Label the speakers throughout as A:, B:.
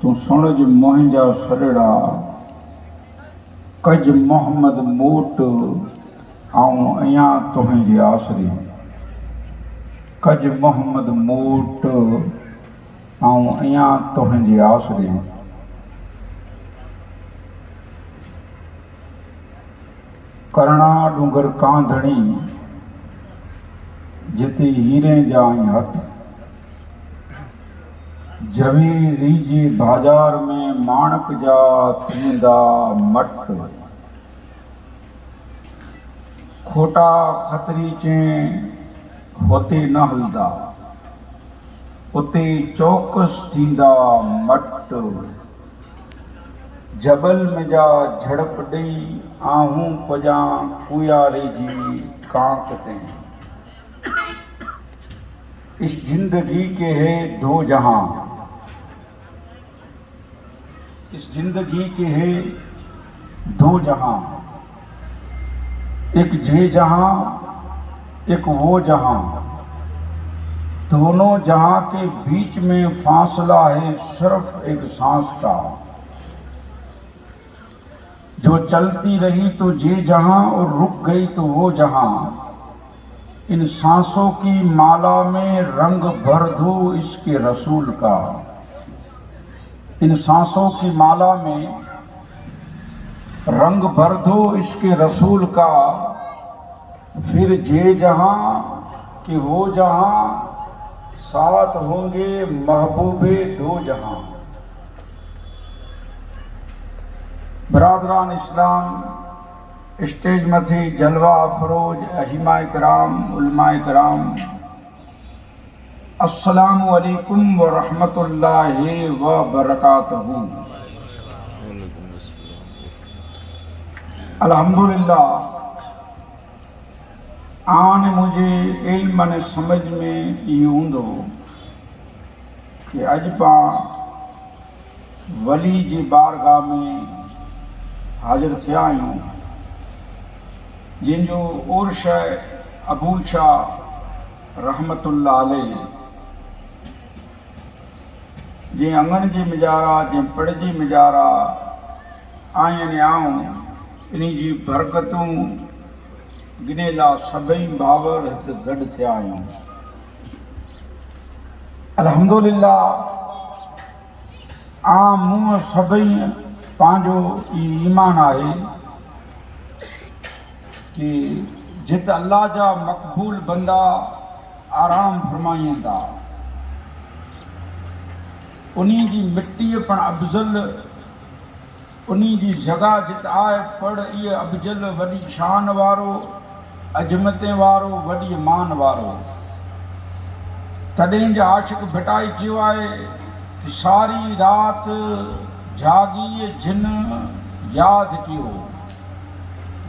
A: तू सुणज मोहिंजा सॾड़ा कज मोहम्मद मोट आऊं अयां तुंहिंजे आसरे कज मोहम्मद मोट आऊं अयां तुंहिंजे आसरे करणा डूंगर कांधणी जिते हीरे जा हथ जवेरी जे बाजार में माणक जा थींदा मट खोटा खतरी चे होते न हलदा उते चौकस थींदा मट जबल में जा झड़प ॾेई आहूं पजा कुयारे जी कांक ते इस जिंदगी के है दो जहां इस जिंदगी के है दो जहां एक जे जहां एक वो जहां दोनों जहां के बीच में फासला है सिर्फ एक सांस का जो चलती रही तो जे जहां और रुक गई तो वो जहां इन सांसों की माला में रंग भर दो इसके रसूल का इन सांसों की माला में रंग भर दो इसके रसूल का फिर जे जहां कि वो जहां साथ होंगे महबूबे दो जहां। बरादरान इस्लाम स्टेज मथे जलवा अफरोज अहिमा कराम उलमा कराम अस्सलामु अलैकुम व रहमतुल्लाहि व बरकातहू। अल्हम्दुलिल्लाह आने मुझे इल्म ने समझ में ये हूंदो कि अज पां वली जी बारगाह में हाजिर थिया आहियूं जिनजो उर्श अबू शाह रहमतुल्लाह अलैह जे अंगण जी मिजारा जे पड़ जी मिजारा आयन आऊं इन्हीं जी बरकतूं गिनेला सभई भावर गॾु थिया आहियूं। अल्हम्दुलिल्लाह आम मूं सभई पंहिंजो ईमान आहे कि जिते अल्लाह जा मक़बूल बंदा आराम फरमाइनि था उन्हीं जी मिट्टी पण अफज़ल उन्हीं जी जगह जिते आहे पढ़ इहे अफज़ल वॾी शान वारो अजमते वारो वॾी मान वारो तॾहिं जे आशिक़ भिटाई चयो आहे कि सारी रात जागी जिन यादि कयो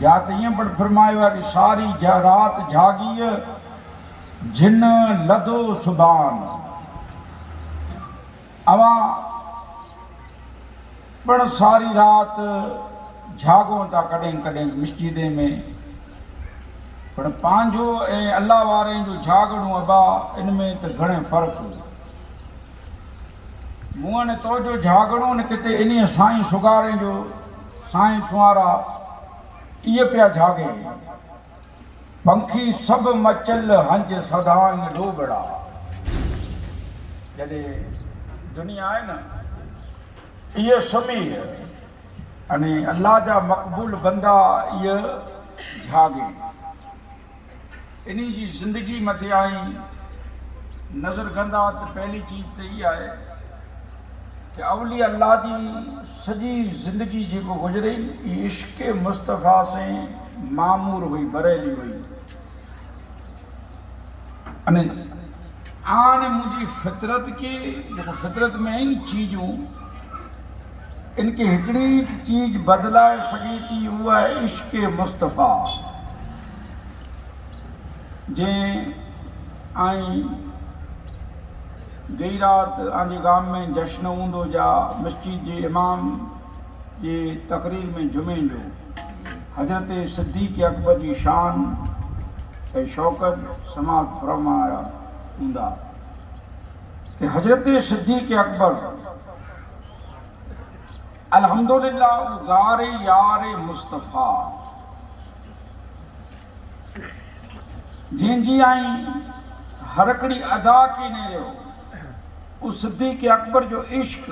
A: या तो ईअं पण फरमायो आहे कि सारी रात जागी जिन लधो सुभान अवां पण सारी रात जागो था कॾहिं कॾहिं मस्जिदे में पण पंहिंजो ऐं अल्लाह वारे जो जागणो अबा इन में त घणे फ़र्क़ु मूं ने तो जो जागणो न किथे इन साईं सुगारे जो साईं सुवारा इहे पिया जागे पंखी सभु मचल हंज सदान डोबड़ा जॾहिं दुनिया आहे न इहे सुम्ही अने अल्लाह जा मक़बूल बंदा इहे जागे इन्हीं जी ज़िंदगी मथे आई नज़र कंदा त पहली चीज़ त इहा आहे कि अवली अल्लाह जी सॼी ज़िंदगी जेको गुज़रे इश्क़ मुस्तफ़ा से मामूर हुई बरेली हुई अने आने मुझी फितरत के जेको फितरत में आहिनि चीज़ूं इनके हिकिड़ी चीज़ बदलाए सघे थी उहा आहे इश्क़ मुस्तफ़ा जे आई गई रात आंजे गांव में जश्न हूंदो जा मस्जिद जे इमाम जे तकरीर में जुमे जो हज़रत सिद्दीक़ अकबर जी शान ऐं शौकत समाप्त फरमाया हूंदा कि हज़रत सिद्दीक़ अकबर अल्हम्दुलिल्लाह गारे यारे मुस्तफ़ा जंहिंजी आई हर हिकिड़ी अदा की ने रहियो उस सिद्दीक़ अकबर जो इश्क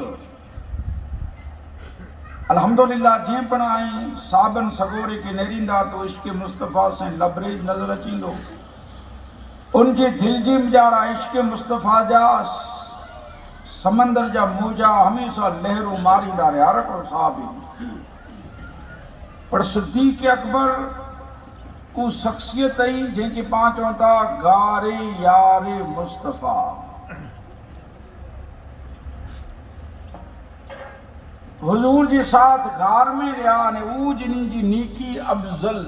A: अल्हम्दुलिल्लाह जंहिं पण आई साबन सगोरे के नेरींदा तो इश्क मुस्तफ़ा से लबरेज नज़र अचींदो उनके दिल जी मुजारा इश्क मुस्तफ़ा जा समंदर जा मौजा हमेशा लहरों मारींदा रहिया हर को साहब पर सिद्दीक़ अकबर को शख्सियत आई जंहिंखे पां चवनि था गारे यारे मुस्तफ़ा हुजूर जे साथ गार में रहा ने ऊ जिनी जी नीकी अफजल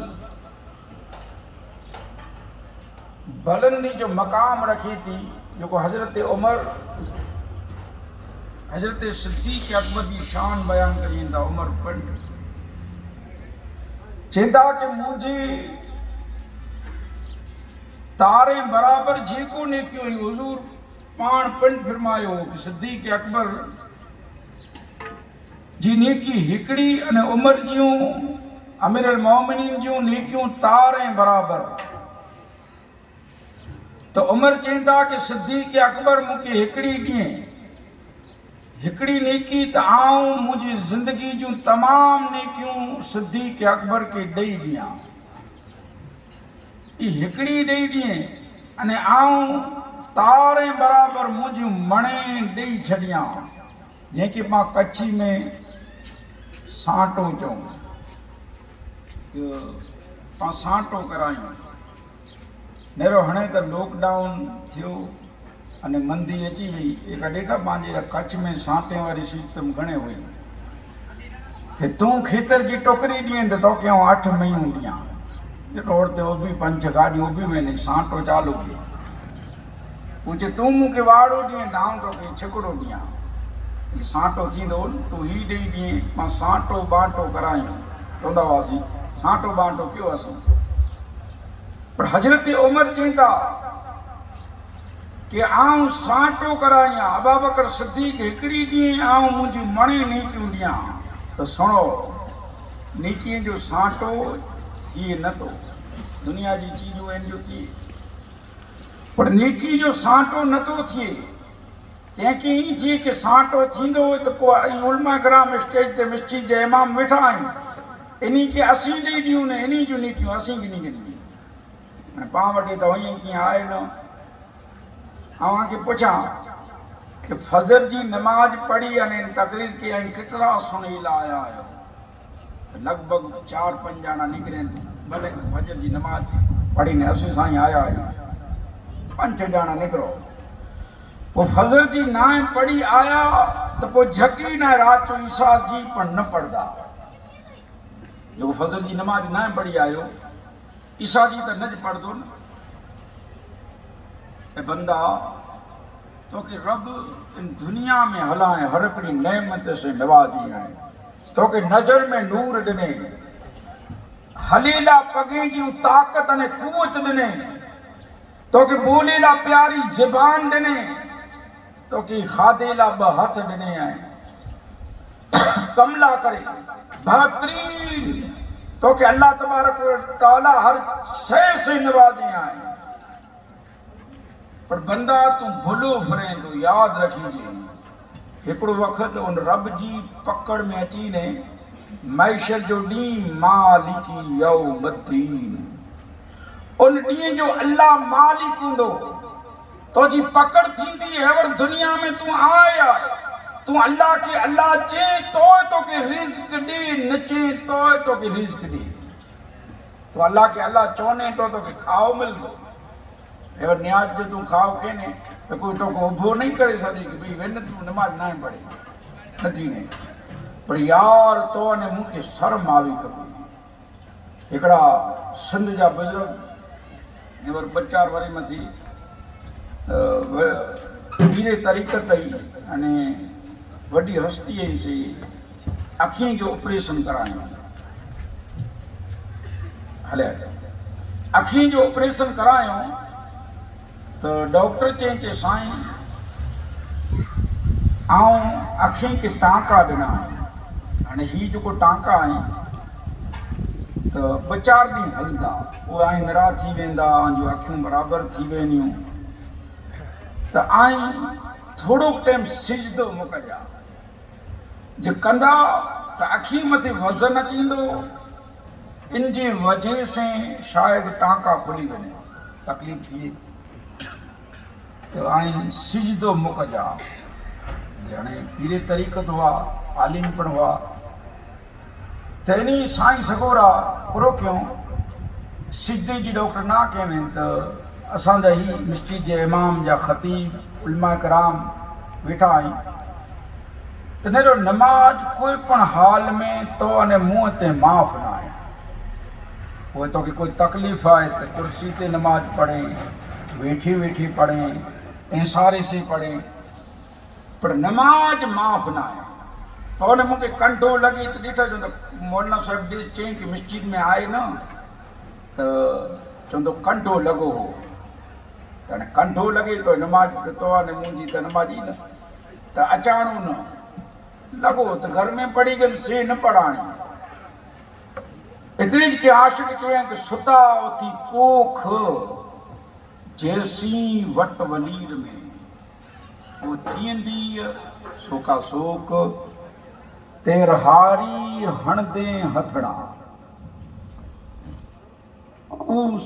A: बुलंदी जो मकाम रखी थी जो हजरत उमर हजरत सिद्दीक़ अकबर की शान बयान करींदा उमर पंड चेंदा कि मुझे तारे बराबर जेको नेकियो हुजूर पान पंड फरमायो कि सिद्दीक़ अकबर जी नेकी हिकड़ी अने उमर जियूं अमीर अल मोमिनीन जियूं नेकियूं तारे बराबर तो उमर चेंदा कि सिद्दीक़ अकबर मुझे हिकड़ी ॾींहुं हिकड़ी नेकी तो आऊं मुझी जिंदगी जूं तमाम नेकियूं सिद्दीक़ अकबर के ॾेई ॾियां ई हिकड़ी ॾेई ॾियां अने आऊं तारे बराबर मुझियूं मणे ॾेई छॾियां जंहिंखे मां कच्छी में सांटो चऊं पां सांटो करायूं नेरो हाणे त लॉकडाउन थियो अने मंदी अची वई एक ॾेढा पंहिंजे कच्छ में सांटे वारी सिस्टम घणे हुई कि तूं खेतर जी टोकरी ॾिए त तोखे आउं 8 महीनूं ॾियां रोड ते उभी 5 गाॾियूं उभी वेंदी सांटो चालू कयो पूछे तूं मूंखे वाड़ो ॾिए त आउं तोखे छिकड़ो ॾियां सांटो थींदो तूं ही ॾेई ॾिए मां सांटो बांटो करायूं चवंदा हुआसीं सांटो बांटो कयो असां पर हजरत उमर चवंदा कि आऊं सांटो करायां अबा बकर सिद्दीक़ हिकड़ी ॾींहुं आऊं मुंहिंजी मणे नेकियूं ॾियां त सुणो नेकीअ जो सांटो थिए नथो दुनिया जी चीजूं आहिनि जो थिए पर नेकी जो सांटो नथो थिए कंहिंखे ई थिए कि सांटो थींदो त पोइ उलमा कराम स्टेज ते मस्जिद जे इमाम वेठा आहियूं इन्ही खे असीं ॾेई ॾियूं न इन्ही जूं नेकियूं असीं गिनी गिनी हाणे पाण वटि त वञी कीअं आहे न अव्हांखे पुछां कि फजर जी नमाज पढ़ी अने तकरीर कई आहिनि केतिरा सुणीला आया आहियो लॻभॻि 4-5 ॼणा निकिरनि भले फजर जी नमाज पढ़ी ने असीं साईं आया आहियूं 5-6 ॼणा निकिरो पोइ फजर जी नाए पढ़ी आया त पोइ झकी न राति जो ईसा जी पण न पढ़दा जो फजर जी नमाज नाए पढ़ी आयो ईसा जी त न पढ़दो न बंदा तो कि रब इन दुनिया में हलाए हर हिकिड़ी नेमत से नवाजी है तो कि नजर में नूर ॾिने हलीला पगे जी ताकत ने कुवत ॾिने तो कि बोलीला प्यारी ज़बान ॾिने तो कि खादेला 2 हथ ॾिने कमला करे बहतरीन तो कि अल्लाह तबारक व तआला हर शइ से नवाजी है पर बंदा तू भुलो फिरे तो याद रखीजे हिकिड़ो वक़्त उन रब जी पकड़ में अची ने मैशर जो ॾींहुं मालिकी यौमद्दीन उन ॾींहुं जो अल्लाह मालिक हूंदो तो जी पकड़ थींदी है और दुनिया में तू आया तू अल्लाह के अल्लाह चे तो के रिज़्क ॾे न चे तो के रिज़्क ॾे तो अल्लाह के अल्लाह चवने तो के खाओ मिलंदो अगर न्याज जो तू खाओ के ने तो कोई तो को उभो नहीं करे सके कि भाई वेन तू नमाज ना पढ़े नथी ने पर यार तो ने मुखे शर्म आवी खपे एकड़ा सिंध जा बुजुर्ग एवर 4 वरी मथी धीरे तरीक़त ही अने वडी हस्ती से अखियों जो ऑपरेशन करायो हले अखियों जो ऑपरेशन करायो तो डॉक्टर चई साईं आऊं अखियों के टांका ॾिना हाणे ही जेको टांका आहिनि त 2-4 ॾींहं हलंदा, उहे आई निरा थी वेंदा, जो अखियूं बराबरि थी वेंदियूं। त आई थोरो टाइम सिजदो मुकजा जे कंदा त अखी मथे वज़न अची वेंदो, इन जी वजह से शायदि टांका खुली वञे, तकलीफ़ थिए। त आई सिजदो मुकजा हाणे पीरे तरीक़त हुआ, आलिम पण हुआ, त इन साईं सगोरा पूरो कयूं। सिजदे जी डॉक्टर ना कयूं त असांजा ही मस्जिद जे इमाम जा ख़तीब उलमा कराम वेठा आहिनि, त नेरो नमाज कोई पण हाल में तो अने मुंहं ते माफ़ न आहे। पोइ तोखे कोई तकलीफ़ आहे त कुर्सी ते नमाज पढ़े, वेठी वेठी पढ़े, ऐसारे से पढ़े, पर नमाज माफ़ न आहे। त उन मूंखे कंठो लॻी त ॾिठो चवंदो मौलाना साहिब ॾिस चई कि मस्जिद में आए न त चवंदो कंठो लॻो हो, त हाणे कंठो लॻे तो नमाज तो आहे मुंहिंजी त नमाज ई न, त अचाणो न लॻो त घर में पढ़ी गल से न पढ़ाणी। एतिरे के आशिक़ चया कि सुता उथी पोख जैसी वट वलीर में वो थींदी सोका सोक तेरहारी हणदे हथड़ा।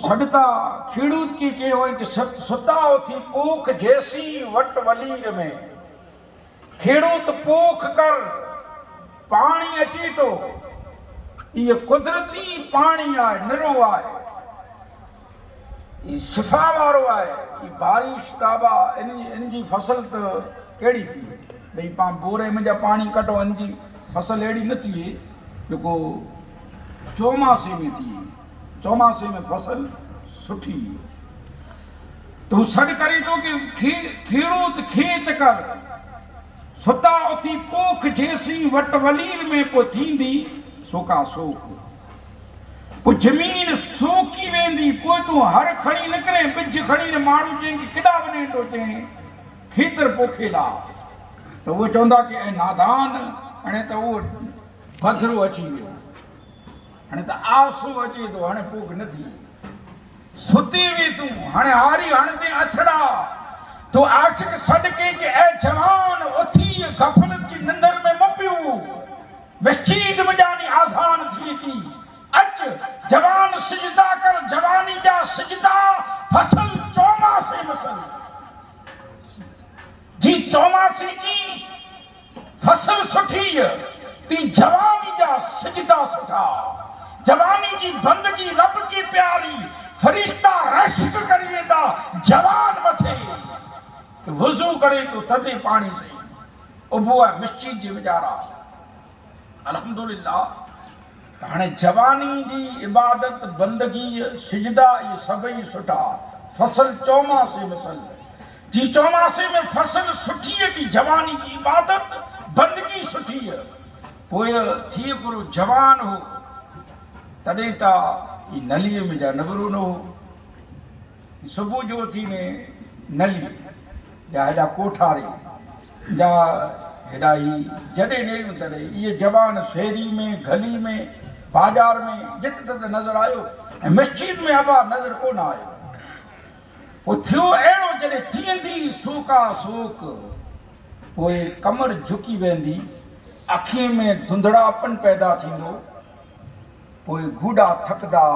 A: सड़ता खेडूत की कहो कि सुता उथी पोख जैसी वट वलीर में, खेडूत पोख कर पानी अची तो, ये कुदरती पानी आहे, निरो आहे, ये शिफा वारो आहे। ये बारिश ताबा इन जी फसल तो कहिड़ी थी भई पाण बोरे में जा पानी कटो, इन जी फसल अहिड़ी न थिए जेको चौमासे में थिए। चौमासे में फसल सुठी तो सॾ करे तो कि खेडूत खेत कर सुता उथी पोख जैसी वट वलीर में पो थींदी सोका सोक। पो जमीन सोकी वेंदी, पो तूं हर खणी न करे बिज खणी न माण्हू चई कि केॾा वञे थो चई खेतर पोखेला, त उहे चवंदा कि ऐं नादान हाणे त उहो पधरो अची वियो, हाणे त आसो अचे थो, हाणे पोख न थी। सुती वी तूं हाणे हारी हणंदे अथड़ा तो आशिक़ सॾ के कि ऐ जवान उथी गफ़लत जी निंदर में न पियो, मस्जिद में जानी आज़ान थी थी, अच जवान सिजदा कर, जवानी जा सिजदा फसल चौमासे मसल जी, चौमासी जी फसल सुठी ती जवानी जा सिजदा सुठा। जवानी जी बंदगी रब की प्यारी, फरिश्ता रश्क करी वेंदा जवान मथे, वुज़ू करे तो थधे पानी से उबो आहे मस्जिद जे वीचारा। अल्हम्दुलिल्लाह हाणे जवानी जी इबादत बंदगी सिजदा ये सभई सुठा, फसल चौमासे मसल जी, चौमासे में फसल सुठी है की जवानी की इबादत बंदगी सुठी है। पोइ थिए पूरो जवान हो तॾहिं ता ई नलीअ में जा नबरू न हो, सुबुह जो थी ने नली जा हेॾा कोठारे जा हेॾा ही जॾहिं नेरियूं तॾहिं इहे जवान शहरी में गली में बाज़ार में जिते तिते नज़र आयो, ऐं मस्जिद में अबा नज़र कोन आयो। पोइ थियो अहिड़ो जॾहिं थींदी सोका सोक, पोइ कमर झुकी वेंदी, अखियुनि में धुंधड़ापन पैदा थींदो, पोइ घूड़ा थकदा,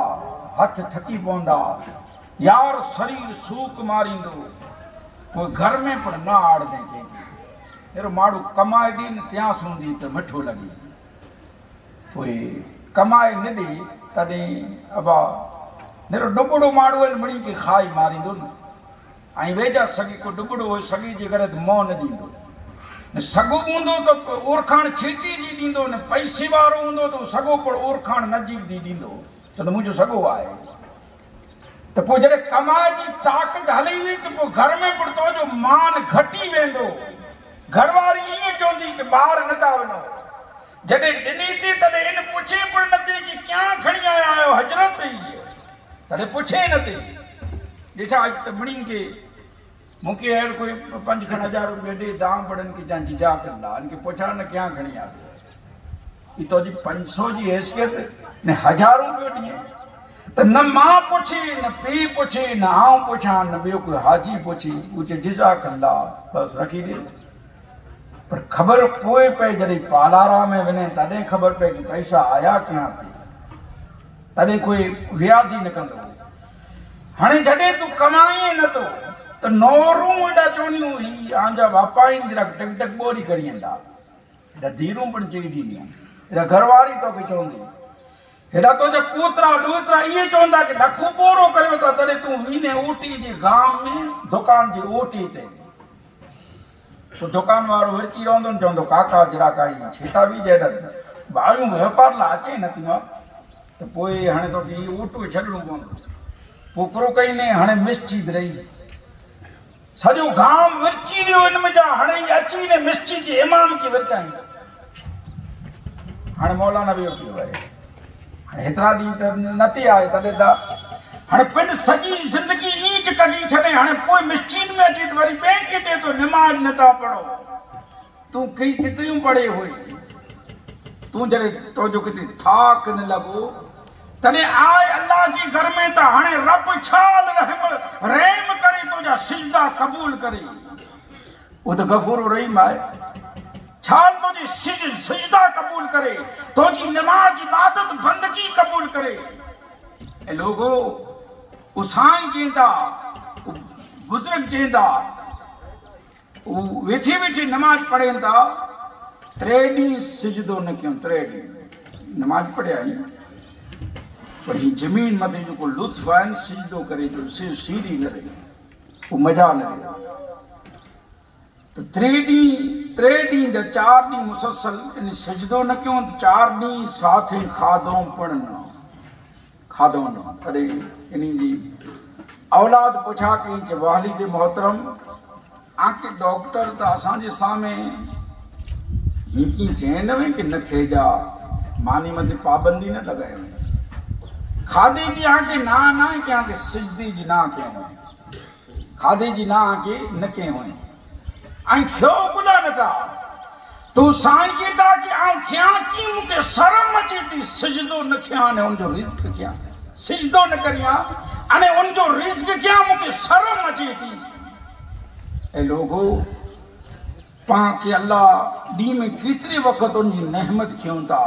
A: हथ थकी पवंदा, यार शरीर सूक मारींदो, पोइ घर में पण न आड़दे कंहिंखे। अहिड़ो माण्हू कमाए ॾे न त्यास हूंदी त मिठो लॻे, पोइ कमाए न ॾे तॾहिं अबा नेरो डुबड़ो माण्हू आहिनि मणी खे खाई मारींदो न, ऐं वेझा सॻे को डुबड़ो हुओ सॻे जे करे त मोह न ॾींदो, न सॻो हूंदो त ओरखाण छिड़की जी ॾींदो, न पैसे वारो हूंदो त सॻो पण ओरखाण नजीब जी ॾींदो, त मुंहिंजो सॻो आहे। त पोइ जॾहिं कमाए जी ताक़त हली हुई त पोइ घर में पण तो जो मान घटी वेंदो। घरवारी ईअं चवंदी कि ॿार नथा वञो, जॾहिं ॾिनी थी तॾहिं इन पुछे पण नथी कि क्या खणी आया आहियो हज़रत, तॾहिं पुछे नथी। ॾिठा अॼु त मणी खे मूंखे अहिड़ो कोई 5-1000 रुपया ॾे दाम पड़नि कि जान जीजा कंदा इनके पुछा न क्या खणी आ, तो जी 500 जी हैसियत ने 1000 रुपयो दिए तो न मां पुछी न पी पुछी न आऊं पुछा न ॿियो कोई हाजी पुछी उचे जिजा कंदा बस रखी दे। पर खबर पोए पे जॾहिं पालारा में वञे तॾहिं खबर पए कि पैसा आया कयां थी, तॾहिं कोई व्याधि न कंदो। हाणे जॾहिं तूं कमाए नथो त नौरूं एॾा चवंदियूं ही आंजा बापा आहिनि जरा टक टक ॿोरी करी वेंदा, हेॾा धीरूं पिणु चई ॾींदियूं, हेॾा घरवारी तोखे चवंदी, हेॾा तुंहिंजा पोतरा ॾोहितरा इहे चवंदा कि लखो ॿोरो करियो था तॾहिं तूं वीने ओटी जे गाम में दुकान जी ओटी ते तो दुकान वारो विरची रहंदो न चवंदो काका जरा काई छेटा बि जहिड़ा ॿाहिरियूं वापार लाइ अचे न थियूं त पोइ हाणे तोखे इहो ओटो छॾिणो पवंदो। पोइ हिकिड़ो कई ने हाणे मिसचीद रही सॼो गाम विरची वियो हिन में जा हाणे अची ने मिसचीद जे इमाम खे विरचाईंदा। हाणे मौलाना बि पियो आहे हाणे हेतिरा ॾींहं त न थी आहे तॾहिं त हाणे पिंड सॼी ज़िंदगी ईंच कढी छॾे हाणे पोइ मिसचीद में अची त वरी ॿिए खे चए थो निमाज़ नथा पढ़ो। तूं कई केतिरियूं पढ़े हुई, तूं जॾहिं तुंहिंजो किथे थाक न लॻो तॾहिं आए अल्लाह जी घर में त हाणे रब छाल रहम करे तुंहिंजा सिजदा क़बूल करे। उहो त गफ़ूर रहीम आहे, छाल तुंहिंजी सिजदा क़बूल करे, तुंहिंजी निमाज़ इबादत बंदगी क़बूल करे। ऐं लोगो साईं चवंदा बुज़ुर्ग चवंदा वेठे वेठे नमाज पढ़नि था 3 ॾींहं सिजदो न कयूं, 3 ॾींहं नमाज पढ़िया आहियूं पर ही ज़मीन मथे जेको लुत्फ़ आहे न सिजदो करे थो सीधी न रहे, उहो मज़ा न रहे। त 3 ॾींहं जा 4 ॾींहं मुसलसल इन सिजदो न कयूं, 4 ॾींहं साथ खाधो पण न खाधो न। तॾहिं इन जी औलाद पुछा कई कि वालिद मोहतरम आके डॉक्टर त असांजे सामने हीअं चए न वे कि न खेजा मानी मथे पाबंदी न लॻाए खाधे जी आके ना ना कि आके सिजदी जी ना कयूं, खाधे जी ना आके न कयूं ऐं खियो बुला नथा। तूं साईं चवंदा कि आउं खियां की मूंखे शर्म अचे थी सिजदो न खियां ने उनजो रिज़्क कयां, सिजदो न करियां अने उनजो रिज़्क कयां मूंखे शर्म अचे थी। ऐं लोगो पाण खे अल्लाह ॾींहं में केतिरे वक़्तु उनजी नेमत खियूं था,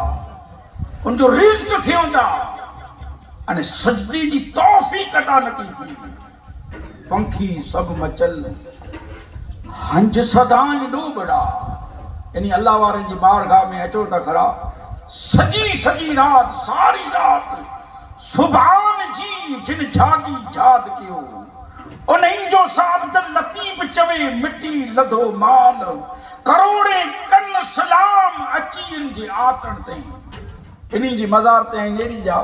A: उनजो रिज़्क खियूं था अने सजदे जी तौफ़ीक़ अता नथी थी। पंखी सभु मचल हंज सदाई डूबड़ा यानी अल्लाह वारे जी बारगाह में अचो त खरा सजी रात सारी रात सुभान जी जिन जागी जाद कयो उन्हीं जो साबत लतीफ़ चवे मिट्टी लधो माल करोड़े कन सलाम अची इन जे आतण ते इन्हीं जी मज़ार ते ऐं नेड़ी जा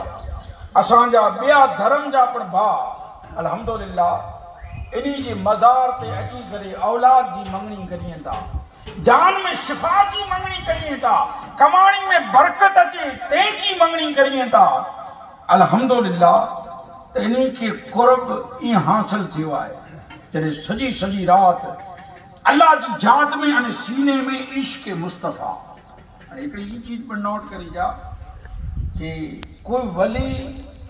A: असांजा ॿिया धर्म जा पण भाउ अल्हम्दुलिल्लाह इन्हीं जी मज़ार ते अची करे औलाद जी मंगणी करियनि था, जान में शिफा जी मंगणी करिए था, कमाणी में बरकत अचे तंहिंजी मंगणी करिए था। अल्हम्दुलिल्लाह त इन्हीं खे कुर्ब ईअं हासिल थियो आहे जॾहिं सजी रात अल्लाह जी जात में अने सीने में इश्क मुस्तफ़ा। हाणे हिकिड़ी ई चीज़ पर नोट करी जा कि कोई वली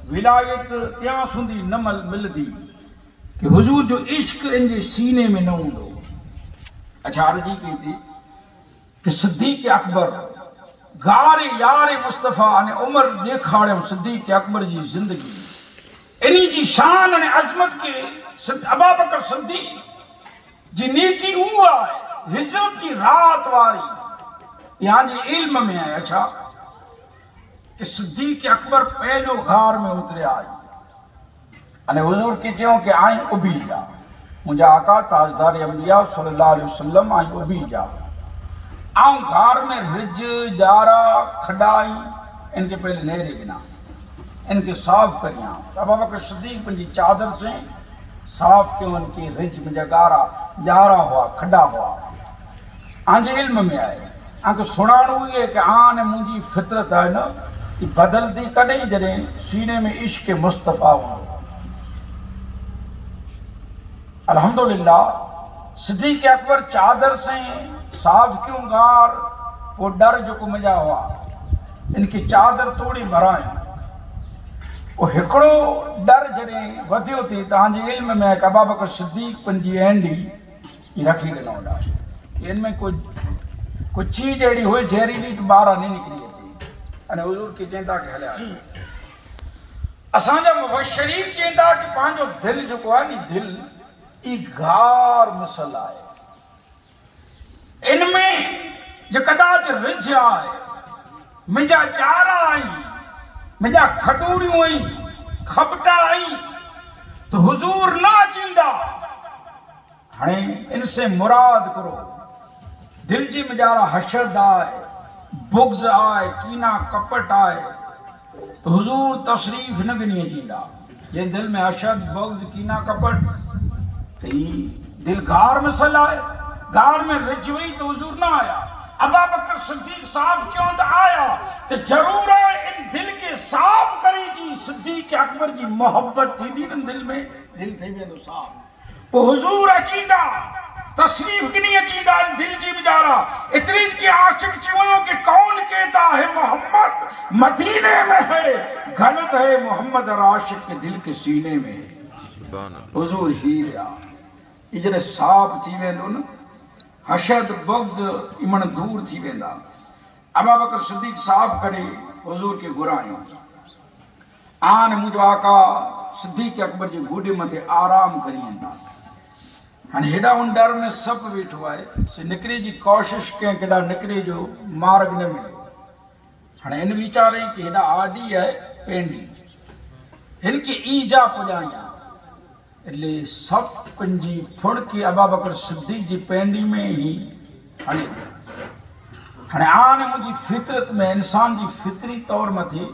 A: विलायत त्यां सुधी न मिलंदी कि हुजूर जो इश्क इन जे सीने में न हूंदो। अच्छा अर्जी कई थी कि सिद्दीक़ अकबर गारे यारे मुस्तफ़ा ने उमर ॾेखारियो सिद्दीक़ अकबर जी ज़िंदगी इन्हीं जी शान अने अज़मत के अबू बकर सिद्दीक़ जी नेकी उहा आहे हिजरत जी रात वारी यहाँ जी इल्म में आहे। अच्छा कि सिद्दीक़ अकबर पहलो गार में उतरिया आई अने हुजूर खे चयो कि आई उभी जा मुंहिंजा आका ताजदार अंबिया सल्लल्लाहु अलैहि वसल्लम आई उभी जा आऊं गार में रिज जारा खडाई इनके पहले नेरे गिना इनके साफ करिया। अबू बकर सिद्दीक़ पंहिंजी चादर से साफ क्यों इनके रिज मुंहिंजा गारा जारा हुआ खड्डा हुआ आंजे इल्म में आए आंखे सुञाणो ये कि आने मुंहिंजी फितरत है न कि बदलती कॾहिं जॾहिं सीने में इश्क मुस्तफ़ा हो। अल्हम्दुलिल्लाह सिद्दीक़ अकबर चादर से साफ क्यों गार वो डर जो को मजा हुआ इनकी चादर तोड़ी भराए वो हिकिड़ो डर जॾहिं वधियो थी तव्हांजे इल्म में अबू बकर सिद्दीक़ पंहिंजी एंडी रखी ॾिनो होॾा इनमें कोई चीज अहिड़ी हुई ज़हरीली त ॿाहिरां न निकिरी अचे अने हुज़ूर खे चवंदा कि हलिया असांजा मुबशरीन चवंदा कि पंहिंजो दिलि जेको आहे नी दिलि ई गार मिसल आहे इनमें जो कदाच रिझ आहे मुंहिंजा ॼारा आहिनि मुंहिंजा खडूड़ियूं आहिनि खपटा आहिनि तो हुजूर न अचींदा हाणे इनसे मुराद करो दिल जी मुंहिंजा हशद आहे बुग़्ज़ आहे कीना कपट आहे तो हुजूर तशरीफ़ न गिनी अचींदा जंहिं दिल में हशद बुग़्ज़ कीना कपट तो दिल गार मिसल आहे गार में रिझ हुई तो हुजूर न आया अबू बकर सिद्दीक़ साफ क्यों तो आया तो जरूर है इन दिल के साफ करी जी सिद्दीक़ अकबर जी मोहब्बत थी दी दिल में दिल थी वेंदो साफ वो हुजूर अचींदा तशरीफ गिनी अचींदा इन दिल जी मुजारा इतनी के आशिक चवयो कि कौन कहता है मोहम्मद मदीने में है गलत है मोहम्मद और आशिक के दिल के सीने में है हुजूर हीरा इजने साफ थी वेंदो न हशद बुग़्ज़ इमन दूर थी वेंदा अबू बकर सिद्दीक़ साफ करे हुजूर के घुरायो आन मुंहिंजो आका सिद्दीक़ अकबर जे गोॾे मथे आराम करी वेंदा हाणे हेॾा उन डर में सभु वेठो आहे से निकिरे जी कोशिश कंहिं केॾा निकिरे जो मार्ग न मिले हाणे हिन वीचारे कि हेॾा आडी आहे पेंडी हिन खे ईजा पुॼाई એટલે सब पंहिंजी फुड़की अबू बकर सिद्दीक़ जी पेंडी में ही हणी हाणे आन मुंहिंजी फितरत में इंसान जी फितरी तौर मथे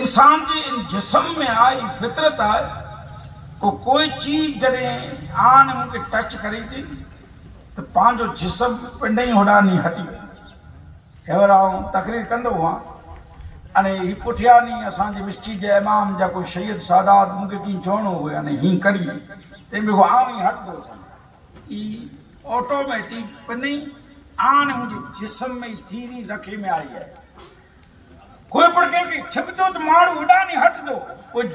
A: इंसान जी इन जिस्म में आई फितरत आहे को कोई चीज जॾहिं आन मूंखे टच करे थी तो पंहिंजो जिस्म पिंड ई होॾां नी हटी वई हेवर आऊं तकरीर कंदो हुआ अने ही पुठियानी असांजे मस्जिद जे इमाम जा कोई शहीद सादात मूंखे कीअं चवणो हुयो अने हीअं करिए तंहिं में आऊं ई हटंदो असां ई ऑटोमेटिक पिनी आन मुंहिंजे जिस्म में थीरी रखे में आई आहे कोई पण कंहिंखे छिपंदो त माण्हू होॾां नी हटंदो कोई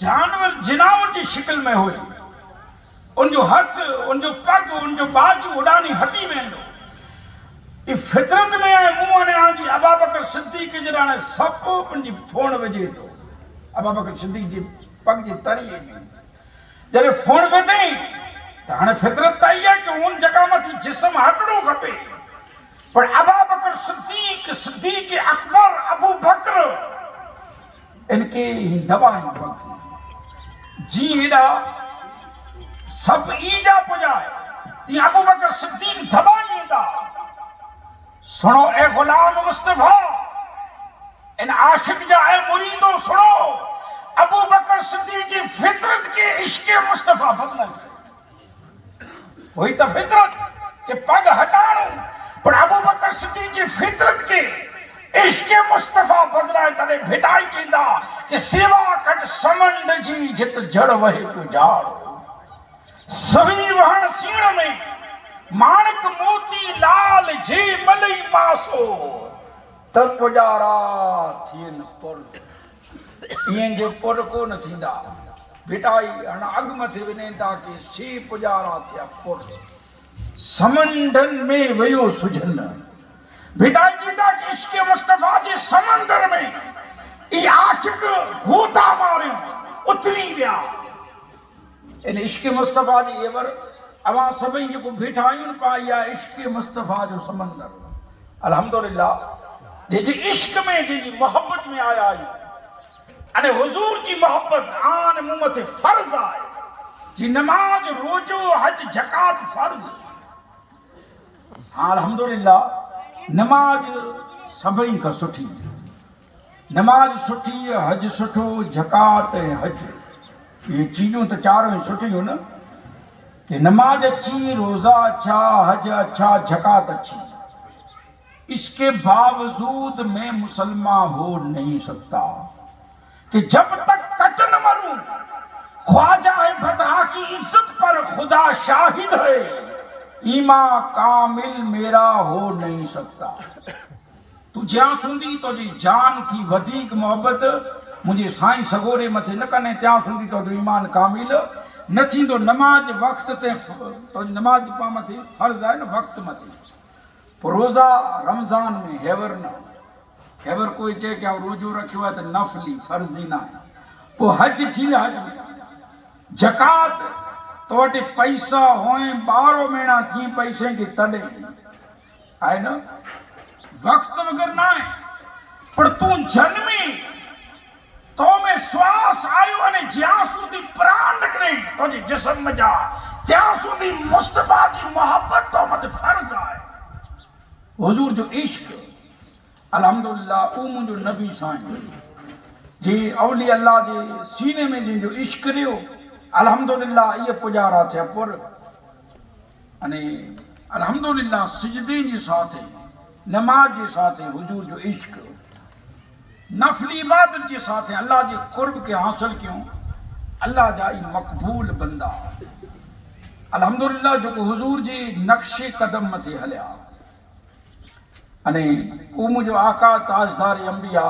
A: जानवर जिनावर जी शिकिल में हुई उनजो हथ उनजो पग उनजो बाजू होॾां नी हटी वेंदो फितरत में आहे मुंह ने आज अबू बकर सिद्दीक़ जरा सप पंहिंजी फोन विझे थो अबू बकर सिद्दीक़ जी पग जी तरीअ में जॾहिं फोन विधई त हाणे फितरत त आई आहे कि उन जगह मथी जिस्म हटणो खपे पर अबू बकर सिद्दीक़ सिद्दीक़ अकबर अबू बकर इनके दबाई पग जी हेॾा सप ईजा पुॼाए तीअं अबू बकर सिद्दीक़ दबाई ईंदा सुनो ए गुलाम मुस्तफा इन आशिक जा ए मुरीदो सुनो अबू बकर सिद्दीक़ की फितरत के इश्क मुस्तफा बदला वही तो फितरत के पग हटाणो पर अबू बकर सिद्दीक़ की फितरत के इश्क मुस्तफा बदला तने भिटाई केंदा कि सेवा कट समंड जी जित जड़ वहे तो जाड़ो सभी वहण सीण में माणक मोती लाल जे मलई मासो तब पुजारा थियन पुर ईअं जे पुर कोन थींदा भिटाई हाणे अॻु मथे वञनि था कि से पुजारा थिया पुर समंडन में वियो सुझन भिटाई चींदा कि इश्क मुस्तफा जे समंदर में ई आशिक गोता मारियो उतरी विया इन इश्क मुस्तफा जी एवर अवां सभई जेको बीठा आहियूं पाई आहे इश्क मुस्तफा जो समंदर अल्हम्दुलिल्लाह जंहिंजी इश्क में जंहिंजी मोहब्बत में आया आहियूं अने हुजूर जी मोहब्बत आन मूं मथे फर्ज़ आहे जी नमाज रोजो हज ज़कात फर्ज़ हाँ अल्हम्दुलिल्लाह नमाज सभई खां सुठी नमाज सुठी हज सुठो ज़कात ऐं हज ये चीजों तो चारों सुठी हो न कि नमाज अच्छी रोजा अच्छा हज अच्छा ज़कात अच्छी इसके बावजूद मैं मुसलमान हो नहीं सकता कि जब तक कट न मरूं ख्वाजा है बदहा की इज्जत पर खुदा शाहिद है ईमा कामिल मेरा हो नहीं सकता तू ज्यां सुंदी तो जी जान थी वधीक मोहब्बत मुझे साईं सगोरे मथे न कने त्यां सुंदी तो ईमान कामिल न थींदो। नमाज वक्त ते तो नमाज पा मथे फर्ज है न वक्त मथे। रोज़ा रमज़ान में हेवर न हेवर कोई चे कि रोजो रखियो है तो नफली फर्जी ना है। पो हज थी हज में जकात तो वटि पैसा होए 12 महीना थी पैसे की तड़े है न वक्त वगैरह ना है। पर तू जन्मी तो में श्वास आयो अने ज्यां सुधी प्राण निकले तो जी जिस्म में जा ज्यां सुधी मुस्तफा जी मोहब्बत तो मत फर्ज है। हुजूर जो इश्क अल्हम्दुलिल्लाह ऊ मुझो नबी साईं जी औली अल्लाह जे सीने में जिन इश्क रियो अल्हम्दुलिल्लाह ये पुजारा थे पुर अने अल्हम्दुलिल्लाह सिजदे जे साथे नमाज जे साथे हुजूर जो इश्क नफली इबादत जे साथे अल्लाह जे कुर्ब के हासिल क्यों अल्लाह जा मकबूल बंदा अल्हम्दुलिल्लाह जो हुजूर जी नक्शे कदम मथे हलिया अने ऊ मुझो आका ताजदार अंबिया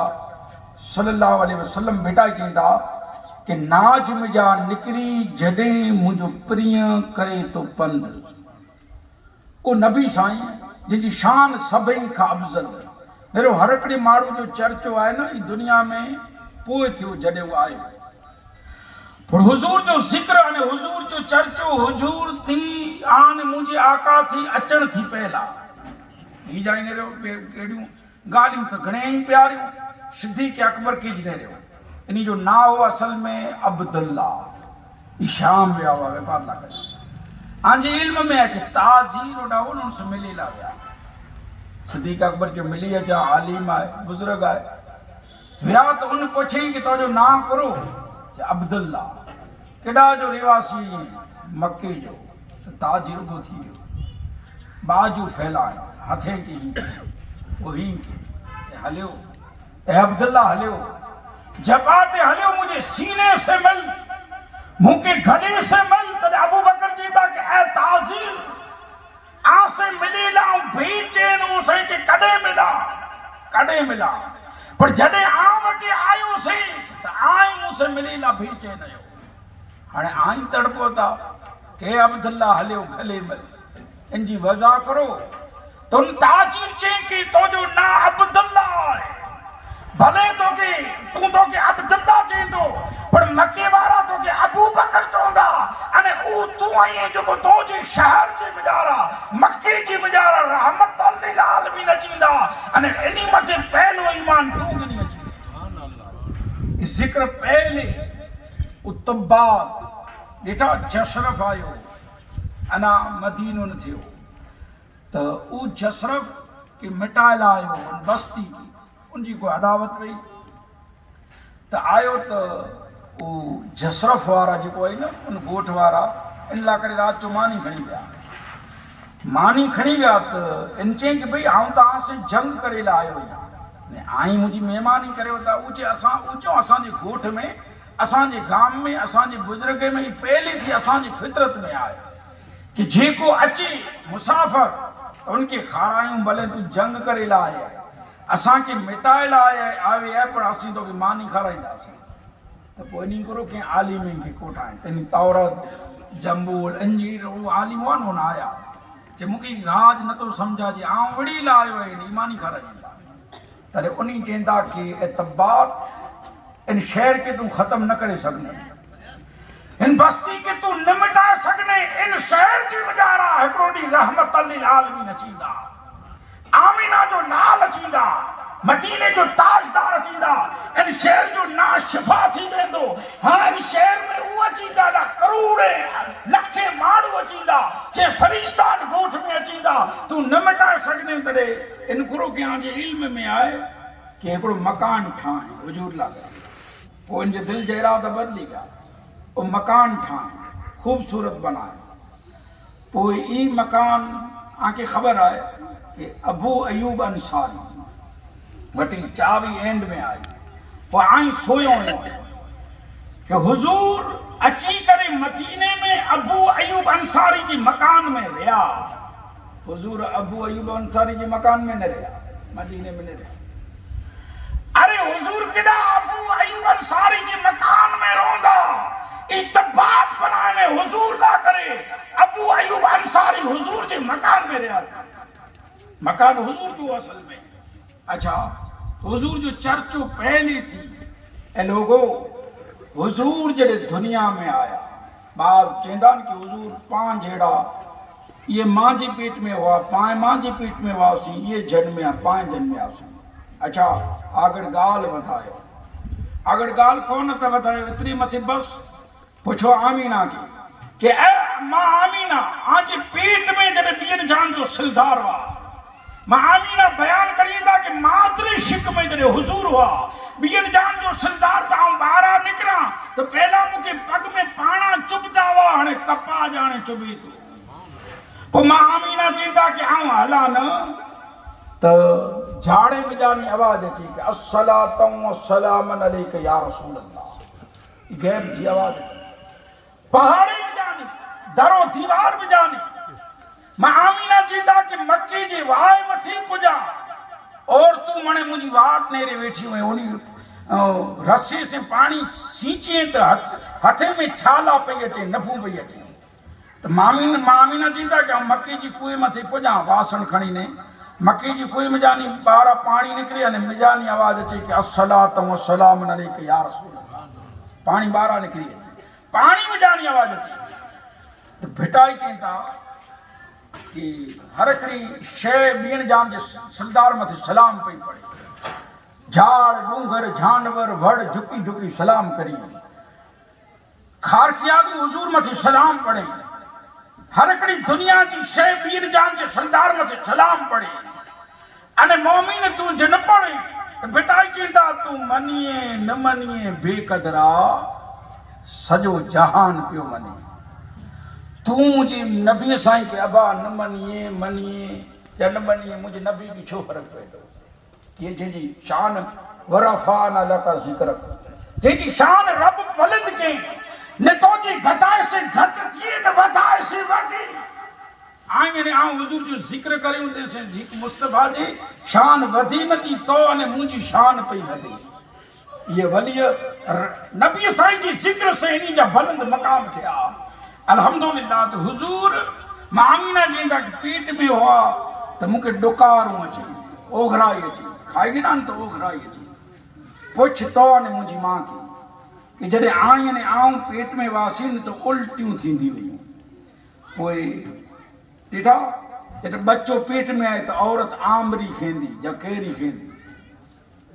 A: सल्लल्लाहु अलैहि वसल्लम बेटा चईंदा कि नाज मुझा निकरी जॾहिं मुझो प्रिय करे तो पंध। को नबी साईं जिनकी शान सभई खां अफजल मेरो हर हिकिड़े माण्हू जो चर्चो आहे न ई दुनिया में पोइ थियो जॾहिं उहो आयो। पर हुजूर जो ज़िक्र अने हुजूर जो चर्चो हुजूर थी आन मुझे आका थी अचण थी पहला ही जाने रहो केड़ियूं गालियूं तो घणे ही प्यारियूं सिद्दीक़ अकबर की जने रहो इन्हीं जो नाव असल में अब्दुल्ला शाम विया हुआ व्यापार ला करे आंजे इल्म में है कि ताजीर ओडा उनसे मिली ला गया सिद्दीक़ अकबर जो मिली अचा आलिम है बुजुर्ग है विया तो उन पूछे कि तो जो नाम करो अब्दुल्ला केड़ा जो रिवासी मक्के जो तो ताजीर को थी बाजू फैलाए हथे की वही के हलियो ए अब्दुल्ला हलियो जबाते हलियो मुझे सीने से मिल मुके गले से मिल तने अबू बकर जी ता के ए ताजीर आसे मिली ला बेचैन उसे के कड़े मिला पर जडे आवटे आयो से त आई मुसे मिली ला बेचैन आयो हाने आई तड़पो ता के अब्दुल्ला हलियो गले मिल इनजी वजह करो तुम ताजीर चे की तो जो ना अब्दुल्ला है भले तो के तू तो के अब्दुल्ला चे तो पर मक्के वाला तो के अबू बकर चोंदा अने ऊ तू आई जो को तो जे शहर जे मजारा मक्के जे मजारा रहमत लिल आलमीन चींदा अने इनी मथे पहलो ईमान तू के नहीं अची सुभान अल्लाह। इस जिक्र पहले उतबा बेटा जशरफ आयो अना मदीनो न थियो तो ऊ जसरफ के मिटाए लायो उन बस्ती की उनकी कोई अदावत रही तो आयो तो ऊ जसरफ वारा जो है न उन गोठ वारा इन ला करे रात जो मानी खणी विया तो इन चई कि भाई आऊं तो से जंग करे ला आयो ने आई मुझी मेहमानी करे होता ऊचे असां ऊचो असांजे गोठ में असांजे गांव में असांजे बुजुर्ग में पहले थी असांजी फितरत में आए कि जेको अचे मुसाफिर तो उनके खारायूं भले तू जंग करे ला आया असां के मिटाए ला आवे है पर असीं तो के मानी खाराईंदासीं तो पोइ नहीं करो के आलिम के कोठाए तेनी तौरत जंबूल अंजीर वो आलिम वन आया जे मुकी राज न तो समझा जे आऊं वड़ी ला आयो है नी मानी खाराईंदा तरे उन्हीं चेंदा के एतबार इन शहर के तू खत्म न करे सकने इन बस्ती के तू न मिटा सकने इन शहर जी मजारा हिकड़ोडी रहमत लिल आलमीन चींदा आमीना जो लाल चींदा मदीने जो ताजदार चींदा इन शहर जो ना शिफा थी वेंदो हां इन शहर में वो चींदा ला करोड़े लखे माण्हू चींदा जे फरिश्तान गोठ में चींदा तू न मिटा सकने तड़े इन गुरु के जे इल्म में आए कि हिकड़ो मकान ठाए हुजूर ला वो इन जे दिल जे इरादा बदली गया वो मकान ठाए खूबसूरत बनाए पोइ ई मकान आके खबर आए कि अबू अयूब अंसारी वटी चावी एंड में आई वो आई सोयो कि हुजूर अची करे मदीने में अबू अयूब अंसारी जी मकान में रहा हुजूर अबू अयूब अंसारी जी मकान में न रहा मदीने में रहे। अरे हुजूर केड़ा अबू अयूब अंसारी जे मकान में रोंदा, इत्तफाक बनाने हुजूर ना करे। अबू अयूब अंसारी हुजूर जे मकान में रहा था। मकान हुजूर जो असल में। अच्छा, हुजूर जो चर्चो पहली थी ए लोगो, हुजूर जड़े दुनिया में आया, बाज चेंदान कि हुजूर पांच जेड़ा ये मां जी पेट में हुआ, पाए मां जी पेट में हुआसी, ये जन्मिया पाए जन्मिया सी। अच्छा, अगर गाल बतायो, अगर गाल कौन था बतायो, इतनी मथे बस पूछो आमीना की कि ए मां आमीना आज पेट में जड़े बियन जान जो सिलदार हुआ, मां आमीना बयान करी था कि मातरे शिक में जड़े हुजूर हुआ, बियन जान जो सिलदार था, बाहर निकला तो पहला मुके पग में पाना चुभदा हुआ, हने कपा जाने चुभी तो पो मां आमीना चीता कि आऊं हला न तो झाड़े में जानी आवाज अची कि अस्सलातु वस्सलामु अलैका या रसूल अल्लाह। गैब जी आवाज पहाड़ी में जानी, दरो दीवार में जानी। मां आमीना चीता कि मक्की जी वाय मथी पुजा और तू मने मुझी वाट नेरे बैठी हुई, उन्हीं रस्सी से पानी सींचे तो हथे में छाला पई अचे, नफू पई अचे। तो मामीना चीता कि मक्की जी कुएं मथे पुजा, वासण खणी ने मक्की जी कुएं में जानी, बारा पानी निकरी अने मिजानी आवाज अचे कि अस्सलातु वस्सलामु अलैका या रसूल अल्लाह। पानी बारा निकरी, पानी में जानी आवाज अचे। तो भिटाई चीता कि हर हिकिड़ी शइ ॿियनि जान जे सिलदार मथे सलाम पई पड़े। झाड़ डूंगर जानवर वड़ झुकी झुकी सलाम करी, खारकिया भी हुजूर मथे सलाम पड़े। हर हिकिड़ी दुनिया जी शइ ॿियनि जान जे सिलदार मथे सलाम पड़े। अने मोमिन तू जन पड़े भिटाई चीता तू मनिए न मनिए बेकदरा सजो जहान पियो मने। तू मुझे नबी साईं के अबा न मनिए मनिए या न मनिए, मुझे नबी की छो फर्क पए थो कि जंहिंजी शान वरफ़ाना लका ज़िक्रक, जंहिंजी शान रब बुलंद कई, न तो जी घटाए से घट थिए न वधाए से वधी। आए ने आऊं हुजूर जो जिक्र करियो ते हिक मुस्तफा जी शान वधी नथी तो अने मुंहिंजी शान पई वधी। ये वली नबी साईं जी जिक्र से इन्हीं जा बुलंद मकाम थिया अल्हम्दुलिल्लाह। तो हुजूर मामीना जिंदा के पेट में हुआ तो मुके डुकारूं अची, ओघराई अची, खाई गिना तो ओघराई अची, पुछ तो अने मुंहिंजी मां की कि जॾहिं आई ने आऊं पेट में वासी न तो उल्टियूं थींदी हुयूं। पोइ ॾिठा जॾहिं बच्चो पेट में आए तो औरत आमरी खेंदी या केरी खेंदी,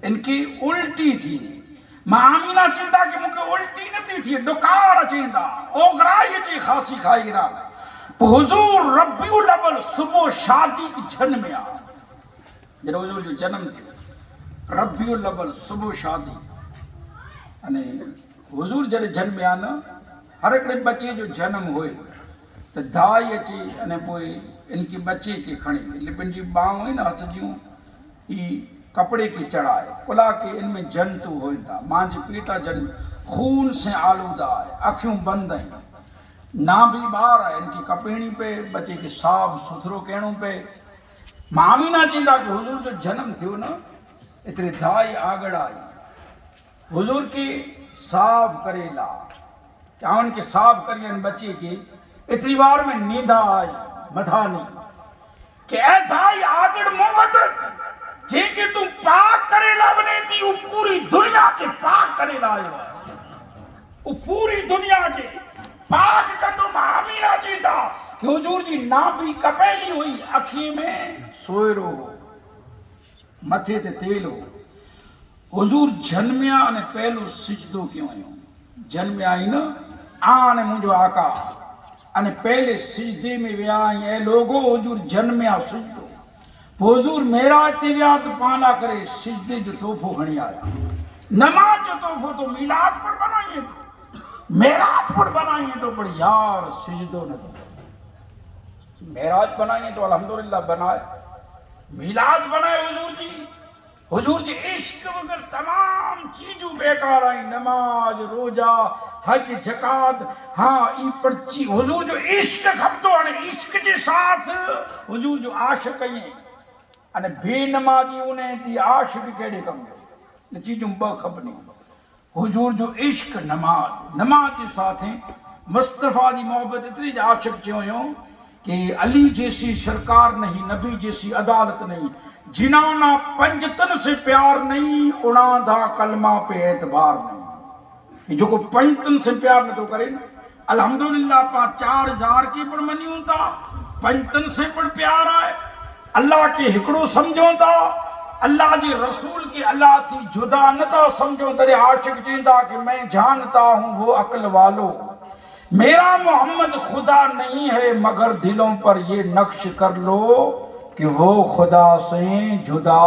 A: इनकी उल्टी थी। मां आमीना चींदा कि मूंखे उल्टी नथी थिए, डुकार अचेंदा, ओघराई अचे, खांसी खाई गिरा। पोइ हुजूर रबिउल अव्वल सुबुह शादी की झन में आ, जॾहिं हुजूर जो जनम थियो रबिउल अव्वल सुबुह शादी। अने हुजूर जॾहिं जन में आ न, हर हिकिड़े बच्चे जो जनम हुए तो दाई अची अने पोइ इनकी बच्चे के खणी लिपिन जी बांह हुई न हथ जूं ई कपड़े की चढ़ाए कुला के इनमें जंतु हुई था। मां जी पेटा जन खून से आलूदा है, अखियों बंद हैं, ना भी बाहर है, इनकी कपेणी पे बच्चे के साफ सुथरो कहणो पे। मामीना चींदा कि हुजूर जो जन्म थियो न इतने दाई आगड़ आई, हुजूर की साफ करेला चावन के साफ करिए बच्चे की। इतनी बार में नींदा आई मथानी कि ए दाई आगड़ मोहम्मद जेके तू पाक करेला बने थी वो पूरी दुनिया के पाक करेला आयो, वो पूरी दुनिया के पाक कंदो। मामीना चीता कि हुजूर जी नाभि कपेली हुई, अखी में सोयरो, मथे ते तेल हो। हुजूर जन्मिया अने पहलो सिजदो क्यों आयो, जन्मिया आई न आने मुझो आका अने पहले सिजदे में विया ऐं लोगो हुजूर जन्मिया सिजदो। हुजूर मेराज ते विया तो पाना करे सिजदे जो तोहफो खणी आया। नमाज जो तोहफो तो मिलाद पर बनाइए, तो मेराज पर बनाइए तो पर यार सिजदो न तो। मेराज बनाइए तो अल्हम्दुलिल्लाह बनाए, मिलाद बनाए हुजूर जी। हुजूर जी इश्क वगर तमाम चीजों बेकार आई, नमाज रोजा हज जकात, हाँ ई पर्ची हुजूर जो इश्क खपतो है, इश्क के साथ हुजूर जो आशिक आहिनि अने बेनमाजी उन्हें थी आशिक कहिड़े कम जो चीजूं ॿ खपनि हुजूर जो इश्क नमाज जे साथ मुस्तफ़ा जी मोहब्बत इतनी आशिक चयो हुयो कि अली जैसी सरकार नहीं, नबी जैसी अदालत नहीं, जिनाना पंजतन से प्यार नहीं, उड़ाधा कलमा पे एतबार नहीं। जो को पंजतन से प्यार न तो करे अल्हम्दुलिल्लाह पा 4000 की पण मनियूं था, पंजतन से पण प्यार आए, अल्लाह के हिकड़ो समझो था, अल्लाह जी रसूल के अल्लाह थी जुदा न था समझो। तेरे आशिक चींदा कि मैं जानता हूं वो अक्ल वालों, मेरा मोहम्मद खुदा नहीं है, मगर दिलों पर ये नक्श कर लो कि वो खुदा से जुदा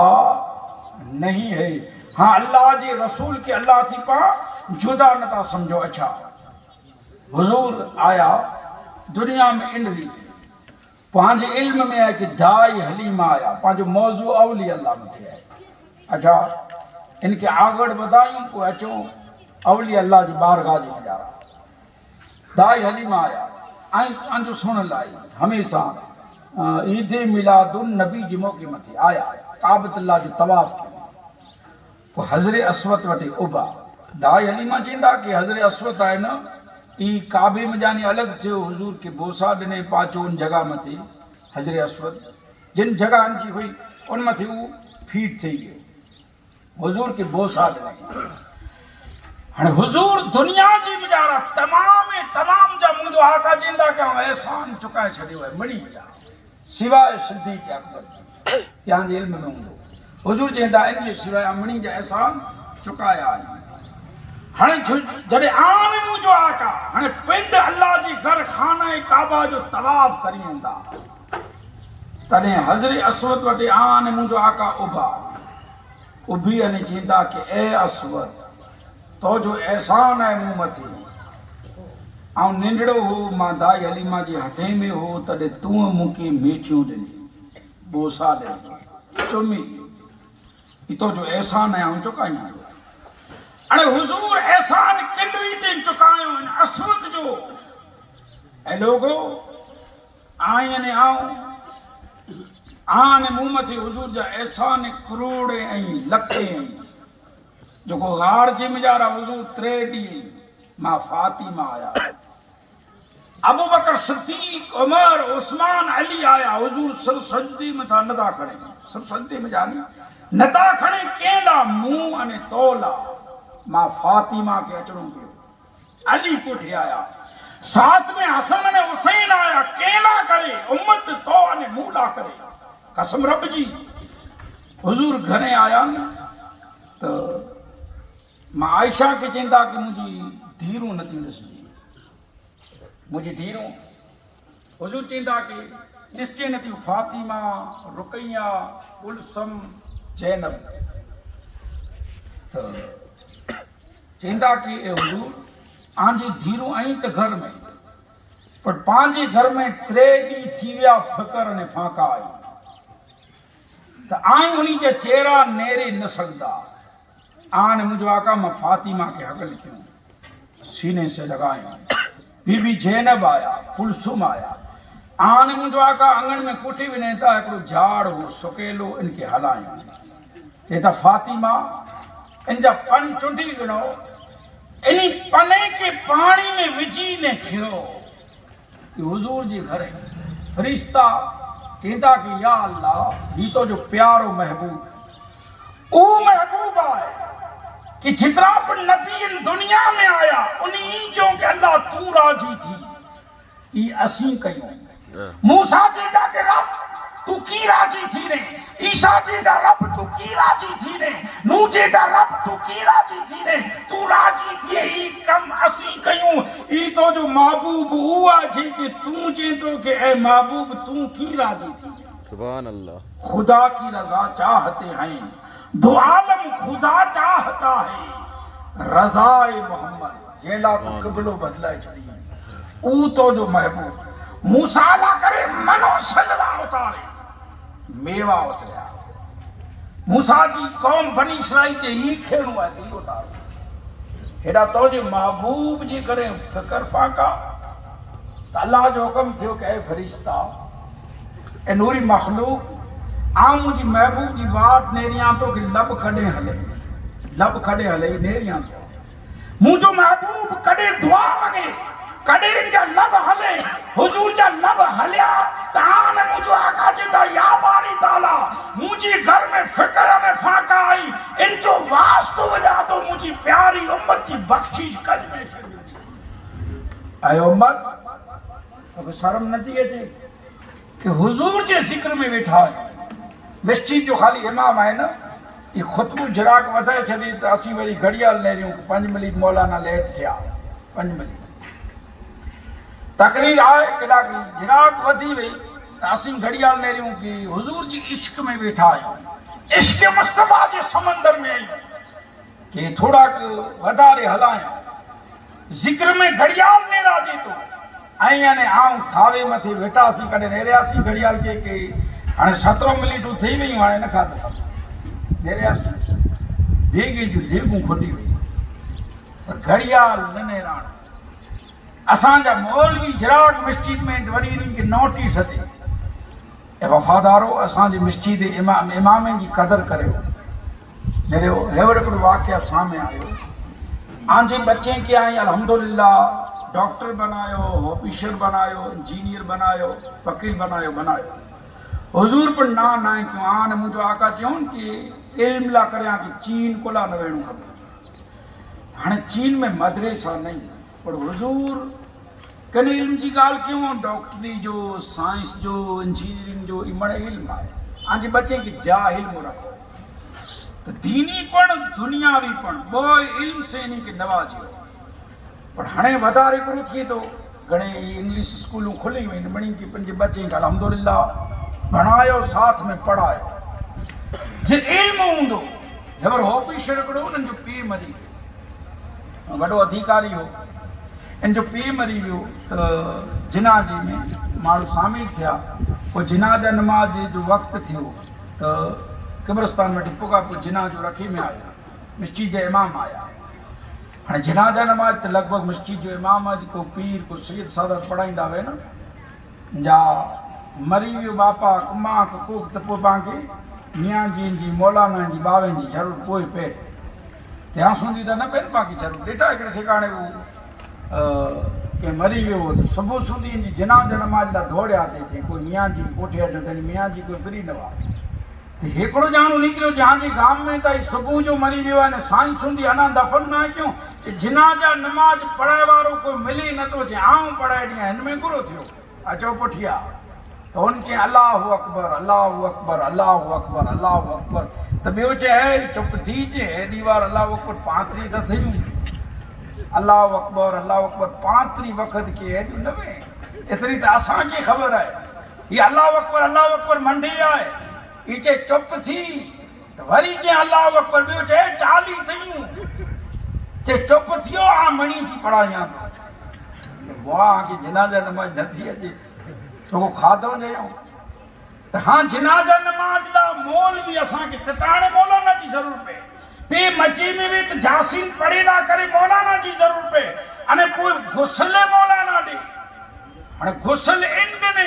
A: नहीं है। हाँ, अल्लाह जी रसूल के अल्लाह थी पा जुदा न था समझो। अच्छा, हुजूर आया दुनिया में इन रीति पांच इल्म में है कि दाई हलीमा आया, पांच मौजू अवली अल्लाह में थे। अच्छा, इनके आगड़ बतायूं को अचो अवली अल्लाह जी बारगाह जी में जा रहा दाई हलीमा आया अंज सुन लाई हमेशा ईद मिलादुन नबी जी मौके मथे आया काबतुल्लाह जो तवाफ कियो हज़रत अस्वद वटे उबा। दाई हलीमा चींदा कि हज़रत अस्वद है न ई काबे में जानी अलग थे, हुजूर के बोसा दिने पाचो उन जगह मथे हज़रत अस्वद जिन जगह जी हुई उन मथे वो फीट थी गयो हुजूर के बोसा दिने। हाँ, हुजूर दुनिया जी मुजारा तमाम जा मुझो आका जिंदा क्या एहसान चुकाए छड़ियो है मणी जा सिवाय सिद्दीक़ अकबर यां जे इल्म में हूंदो हुजूर जिंदा इन जे सिवाय मणी जा एहसान चुकाया है। हाँ, जडे आन मुझो आका हाँ पिंड अल्लाह जी घर खाना काबा जो तवाफ करींदा तने हज़रत अस्वद वटे आन मुझो आका उभी अने जिंदा कि ए अस्वद तो जो एहसान है मूं मथे आउं निंडड़ो हो मां दाई हलीमा जे हथे में हो तॾहिं तूं मूंखे मीठियूं ॾिनी बोसा ॾिनी चुमी तो जो एहसान है आउं चुकायां। अरे हुजूर एहसान किन रीति चुकायो अस्वद जो ऐं लोगो आए ने आऊं आने मूं मथे हुजूर जा एहसान करोड़ ऐं लखे जो को गार जी मिजारा हुजूर 3 ॾींहं मां फातिमा आया अबू बकर सिद्दीक उमर उस्मान अली आया हुजूर सर सजदी में था नथा खड़े सर सजदी में जानी नथा खड़े केला मुंह अने तोला मां फातिमा के अचणो पियो अली कोठे आया साथ में हसन अने हुसैन आया केला करे उम्मत तो अने मूला करे कसम रब जी हुजूर घरे आया तो मां आयशा के चेंदा कि मुझी धीरू नथी ॾिसंदी मुझी धीरू हुजूर चेंदा कि ॾिसजे नथी फातिमा रुकैया कुलसम जैनब तो चेंदा कि ए हुजूर आंजी धीरू आई त घर में पर पांजे घर में 3 ॾींहं थी विया फ़िकर ने फाका आई त आई उन्हीं जे चेहरा नेरे न सघंदा आन मुझो आका मां फातिमा के हकल क्यों सीने से लगाया बीबी जैनब आया कुलसुम आया आन मुझो आका आंगन में कोठी भी नहीं था एक झाड़ हो सुकेलो इनके हलाया चेता फातिमा इनजा पन चुंडी गिनो इन्हीं पने के पानी में विझी ने खियो हुजूर जी घरे फरिश्ता चेता कि या अल्लाह ये तो जो प्यारो महबूब ओ महबूब आए कि जितना पर नबी इन दुनिया में आया उन्हीं जो कि अल्लाह तू राजी थी ये असी कयूं मूसा जी दा के रब तू की राजी थी ने ईसा जी दा रब तू की राजी थी ने नूह जी दा रब तू की राजी थी ने तू राजी थी ई कम असी कयूं ई तो जो महबूब हुआ जी कि तू जे तो के ए महबूब तू की राजी थी सुभान अल्लाह खुदा की रजा चाहते हैं दो आलम खुदा चाहता है रजाए मोहम्मद जेला को कबलो बदलाए चढ़ी ऊ तो जो महबूब मूसा करे मनो सलवा उतारे मेवा उतरिया मूसा जी कौम बनी इसराइल जे ही खेणो है ती उतारो हेडा तो जो महबूब जी करे फिकर फाका अल्लाह जो हुक्म थियो कि ए फरिश्ता ए नूरी मखलूक आ मुझी महबूब जी बात नेरियां तो कि लब खड़े हले नेरियां तो मुझो महबूब कड़े दुआ मांगे कड़े जा लब हले हुजूर जा लब हल्या तान मुझो आका जे दा या बारी ताला मुझी घर में फिक्र में फाका आई इनजो वास्तु वजा तो मुझी प्यारी उम्मत जी बख्शिश कज में आयो उम्मत अब शर्म न थी अचे कि हुजूर जे जिक्र में वेठा मस्जिद जो खाली इमाम है ना ये खुतबो जराक वधाए छड़ी तो असी वरी घड़ियाल नेरियूं 5 मिनट मौलाना लेट थिया 5 मिनट तकरीर आए केड़ा जराक वधी वई तो असी घड़ियाल नेरियूं कि हुजूर जी इश्क में वेठा है इश्क मुस्तफा जे समंदर में आई कि थोड़ा वधारे हलाए जिक्र में घड़ियाल नेरा जे तो आई ने आऊं खावे मथे वेठा सी कदे नेरियासी घड़ियाल के हाणे 17 मिनट थी वई हाणे न खाधो नेरियासी देगी जो देगू खोटी वई पर घड़ियाल न नेराण असांजा मौलवी जराग मस्जिद में वरी इन्हनि खे नोटिस दे ए वफ़ादारो असांजे मस्जिद इमाम जी कदर करियो मेरे हेवर हिकिड़ो वाक़िया सामने आयो आंजे बच्चे के आई अल्हम्दुलिल्लाह डॉक्टर बनायो ऑफिसर बनायो इंजीनियर बनायो वकील बनायो हुजूर पर ना क्यों आन मुझो आका चौन कि इल्म ला करिया कि चीन को ला न वेणो खपे हाणे चीन में मदरसा नहीं पर हुजूर कने इल्म जी गाल क्यों डॉक्टरी जो साइंस जो इंजीनियरिंग जो इमण इल्म है आंजे बच्चे की जा इल्म रखो तो दीनी पण दुनियावी पण बोय इल्म से इन्हीं के नवाजियो पर हाणे वधारे गुरु थी तो घणे इंग्लिश स्कूलों खुली हुई बणी की पंजे बच्चे के अल्हम्दुलिल्लाह पढ़ायो साथ में पढ़ायो जे इल्म हूंदो जबर ऑफिसर हिकिड़ो उन्हनि जो पीउ मरी वियो वॾो अधिकारी हो इन जो पीउ मरी वियो त जिनाजे में माण्हू शामिल थिया पोइ जिनाजा नमाज जो वक़्तु थियो त कब्रस्तान वटि पुगा पोइ जिनाजो रखी में आया मस्जिद जा इमाम आया हाणे जिनाजा नमाज त लॻभॻि मस्जिद जो इमाम को पीर को सैयद सादत पढ़ाईंदा हुए न जा मरी वियो बापा कुमा कुक त पोइ तव्हांखे मियाँ जी मौलाना जी बावे जी ज़रूरु पोइ पए ત્યાં સુધી તો ન પેન બાકી જરૂર ડેટા हिकिड़े ठिकाणे के मरी वियो हो त सुबुह સુધી जी जनाज़ा नमाज़ लाइ दौड़िया ते कोई मियाँ जी कोठे अचो त मियाँ जी कोई फ्री न हुआ त हिकिड़ो ॼाणो निकिरियो जहांजे गांव में त सुबुह जो मरी वियो आहे न साइंस हूंदी अञा दफ़न न कयूं जनाज़ा नमाज़ पढ़ाए वारो कोई मिली नथो अचे आऊं पढ़ाए ॾियां हिन में गुरो थियो अचो पुठिया तो उनके अल्लाहु अकबर अल्लाहु अकबर अल्लाहु अकबर अल्लाहु अकबर तो ॿियो चए चुप थी चे हेॾी वार अल्लाहु अकबर 35 त थियूं अल्लाहु अकबर 35 वक़्त के हेॾी न वे एतिरी त असांखे ख़बर आहे हीअ अल्लाहु अकबर मंडी आहे हीअ चए चुप थी त वरी चए अल्लाहु अकबर ॿियो चए 40 थियूं चए चुप थियो आ मणी जी पढ़ायां थो वाह के जनाज़ा नमाज़ नथी अचे तो वो खादो ने तो हाँ जनाज़ा नमाज ला मौलवी असांखे टटाणे मौलाना जी ज़रूरत पे पे मची में भी तो जासीन पढ़े ला करे मौलाना जी ज़रूरत पे अने कोई गुस्ले मौलाना दे अने गुस्ल इन ने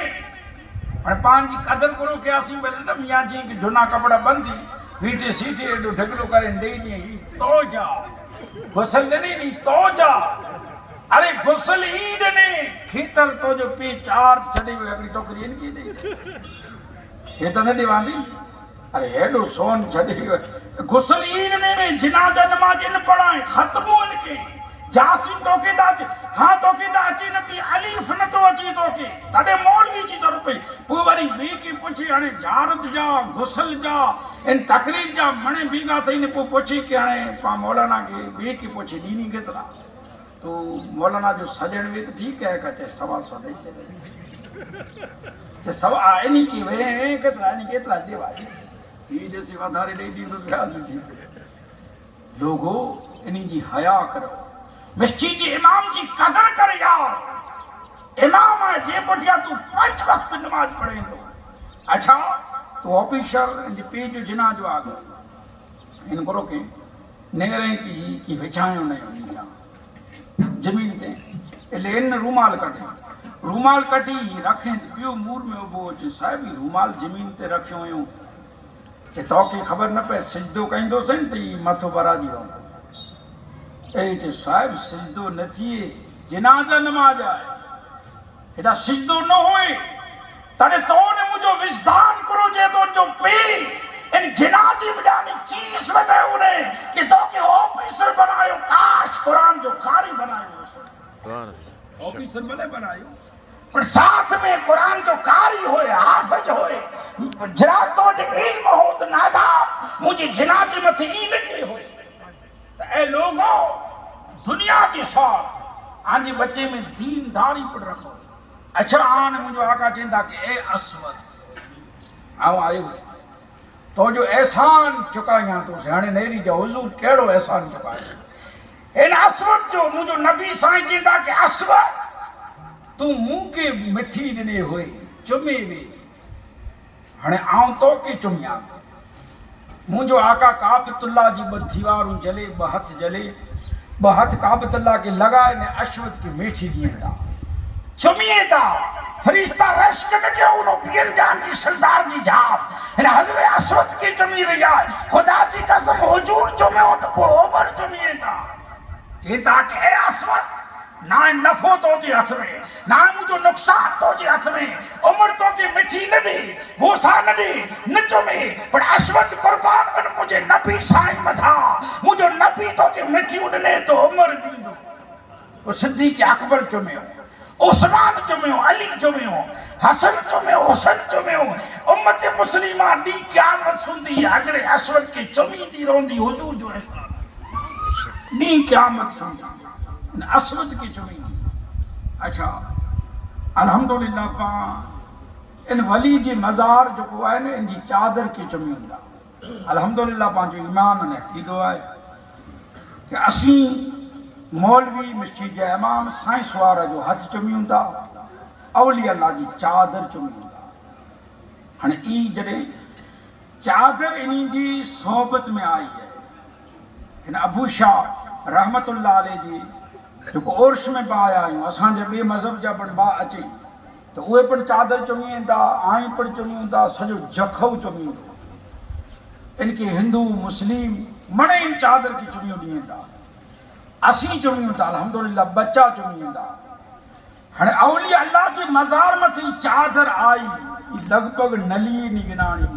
A: अने पान जी कदर करो के आसी पहले तो मियाँ जी के झुना कपड़ा बंदी वीटे सीटे एडो ढगलो करे दे नहीं तो जा गुस्ल देनी नहीं तो जा अरे गुस्ल ईद ने खीतल तो जो पी 4 छड़ी हुई अगली टोकरी इनकी नहीं ये तो नहीं वांदी अरे हेडो सोन छड़ी हुई गुस्ल ईद ने में जनाज़ा नमाज इन पढ़ाए खत्मो इनके जासिन तो के दाच हां तो के दाची नती अलीफ न तो अची तो के तडे मौलवी जी जरूरत पे पो वरी बी की पूछी हाने जारत जा गुस्ल जा इन तकरीर जा मणे भीगा थईने पो पूछी के हाने पा मौलाना के बी की पूछी दीनी केतरा तो मौलाना जो सजन भी तो ठीक है कहते 125 दे सवा इन्हीं की वे केतरा देवा ये जैसे वधारे दे दी तो ख्याल थी लोगो इन्हीं जी हया करो मस्जिद जी इमाम जी कदर कर यार इमाम है जे पुठिया तू 5 वक्त नमाज पढ़े तो अच्छा तो ऑफिसर जी पे जो जिना जो आ गए इन करो के नेरे की विछायो नहीं जा जमीन ते लेन रूमाल कटी रखें तो पियो मूर में उबो साहब रूमाल जमीन ते रखियो हुयो कि तोखे ख़बर न पए सिजदो कंदोसीं त ई मथो भराजी वञे। ए चए साहिब सिजदो न थिए, जिनाज़ा नमाज आहे, हेॾा सिजदो न हुए तॾहिं तो ने मुंहिंजो विजदान करो जे तो जो पे इन जिनाज़े में जानी चीज़ वधायो ने कि तोखे ऑफिसर बनायो, काश कुरान जो कारी बनायो, ऑफिसर भले बनायो पर साथ में कुरान जो कारी होए, हाफिज होए, जरा तो इल्म हो तो नादा मुझे जिनाज़े में थी ई लगे होए। तो ए लोगों दुनिया के साथ आंजे बच्चे में दीनदारी पर रखो। अच्छा आन मुझे आका चिंता कि ए असवद आओ आयो तो जो एहसान चुकाया तो हाणे नेरी जो हुजूर केड़ो एहसान चुकाया। इन असवद जो मुझो नबी साईं चिंता कि असवद तू मुंह के मिठी ॾिने हुए चुमे वे, हाणे आऊं तो के चुमिया। मुझो आका काबतुल्लाह जी ब दीवारूं जले, ब हथ जले, ब हथ काबतुल्लाह के लगाए ने अशवत की मीठी ॾियंदा चुमिए था। फरिश्ता रश के क्यों उनो पियन जान जी सरदार जी जाप इन हजरत असवद की चुमी रही है। खुदा जी कसम हुजूर चुमे हो तो को ओवर चुमिए था। चेता के ए असवद ना नफो तो जे हथ में, ना मुझो नुकसान तो जे हथ में, उम्र तो के मिठी न दे, भूसा न दे, न चुमे पर अशवद कुर्बान कर मुझे नबी साईं मथा, मुझो नबी तो के मिठी उड़ने तो उम्र दींदो। वो सिद्दीक़ अकबर चुमियो, उस्मान चुमियो, अली चुमियो, हसन चुमियो, हुसैन चुमियो। उम्मत मुस्लिमा दी क़यामत सुंदी हजरत असवद के चुमींदी रोंदी हुजूर जो एहसान दी क़यामत सुंदी असवद की चुमींदी। अच्छा अल्हम्दुलिल्लाह पा इन वली जी मज़ार जो को है ने इन जी चादर की चुमींदा। अल्हम्दुलिल्लाह पंहिंजो ईमान ने अक़ीदो आहे कि असीं मौलवी मस्जिद जा इमाम साईंस वारा जो हथ चुमियूं था, अवली अल्लाह जी चादर चुमियूं था। हाणे ई जॾहिं चादर इन्हीं जी सोहबत में आई है, हिन अबू शाह रहमतुल्लाह अलैह जी जो उर्स में पा आया आहियूं, असांजे ॿिए मज़हब जा पिण बा अचे तो उहे पिण चादर चुमियनि था, आहीं पिण चुमियूं था, सॼो जखो चुमियूं था। इनके हिंदू मुस्लिम मणे इन चादर की चुमियूं ॾियनि था, असीं चुमियूं था अल्हम्दुलिल्लाह, बच्चा चुमियूं था। हाणे अवली अल्लाह जे मज़ार मथी चादर आई लगभग नलीअ निगनाणी।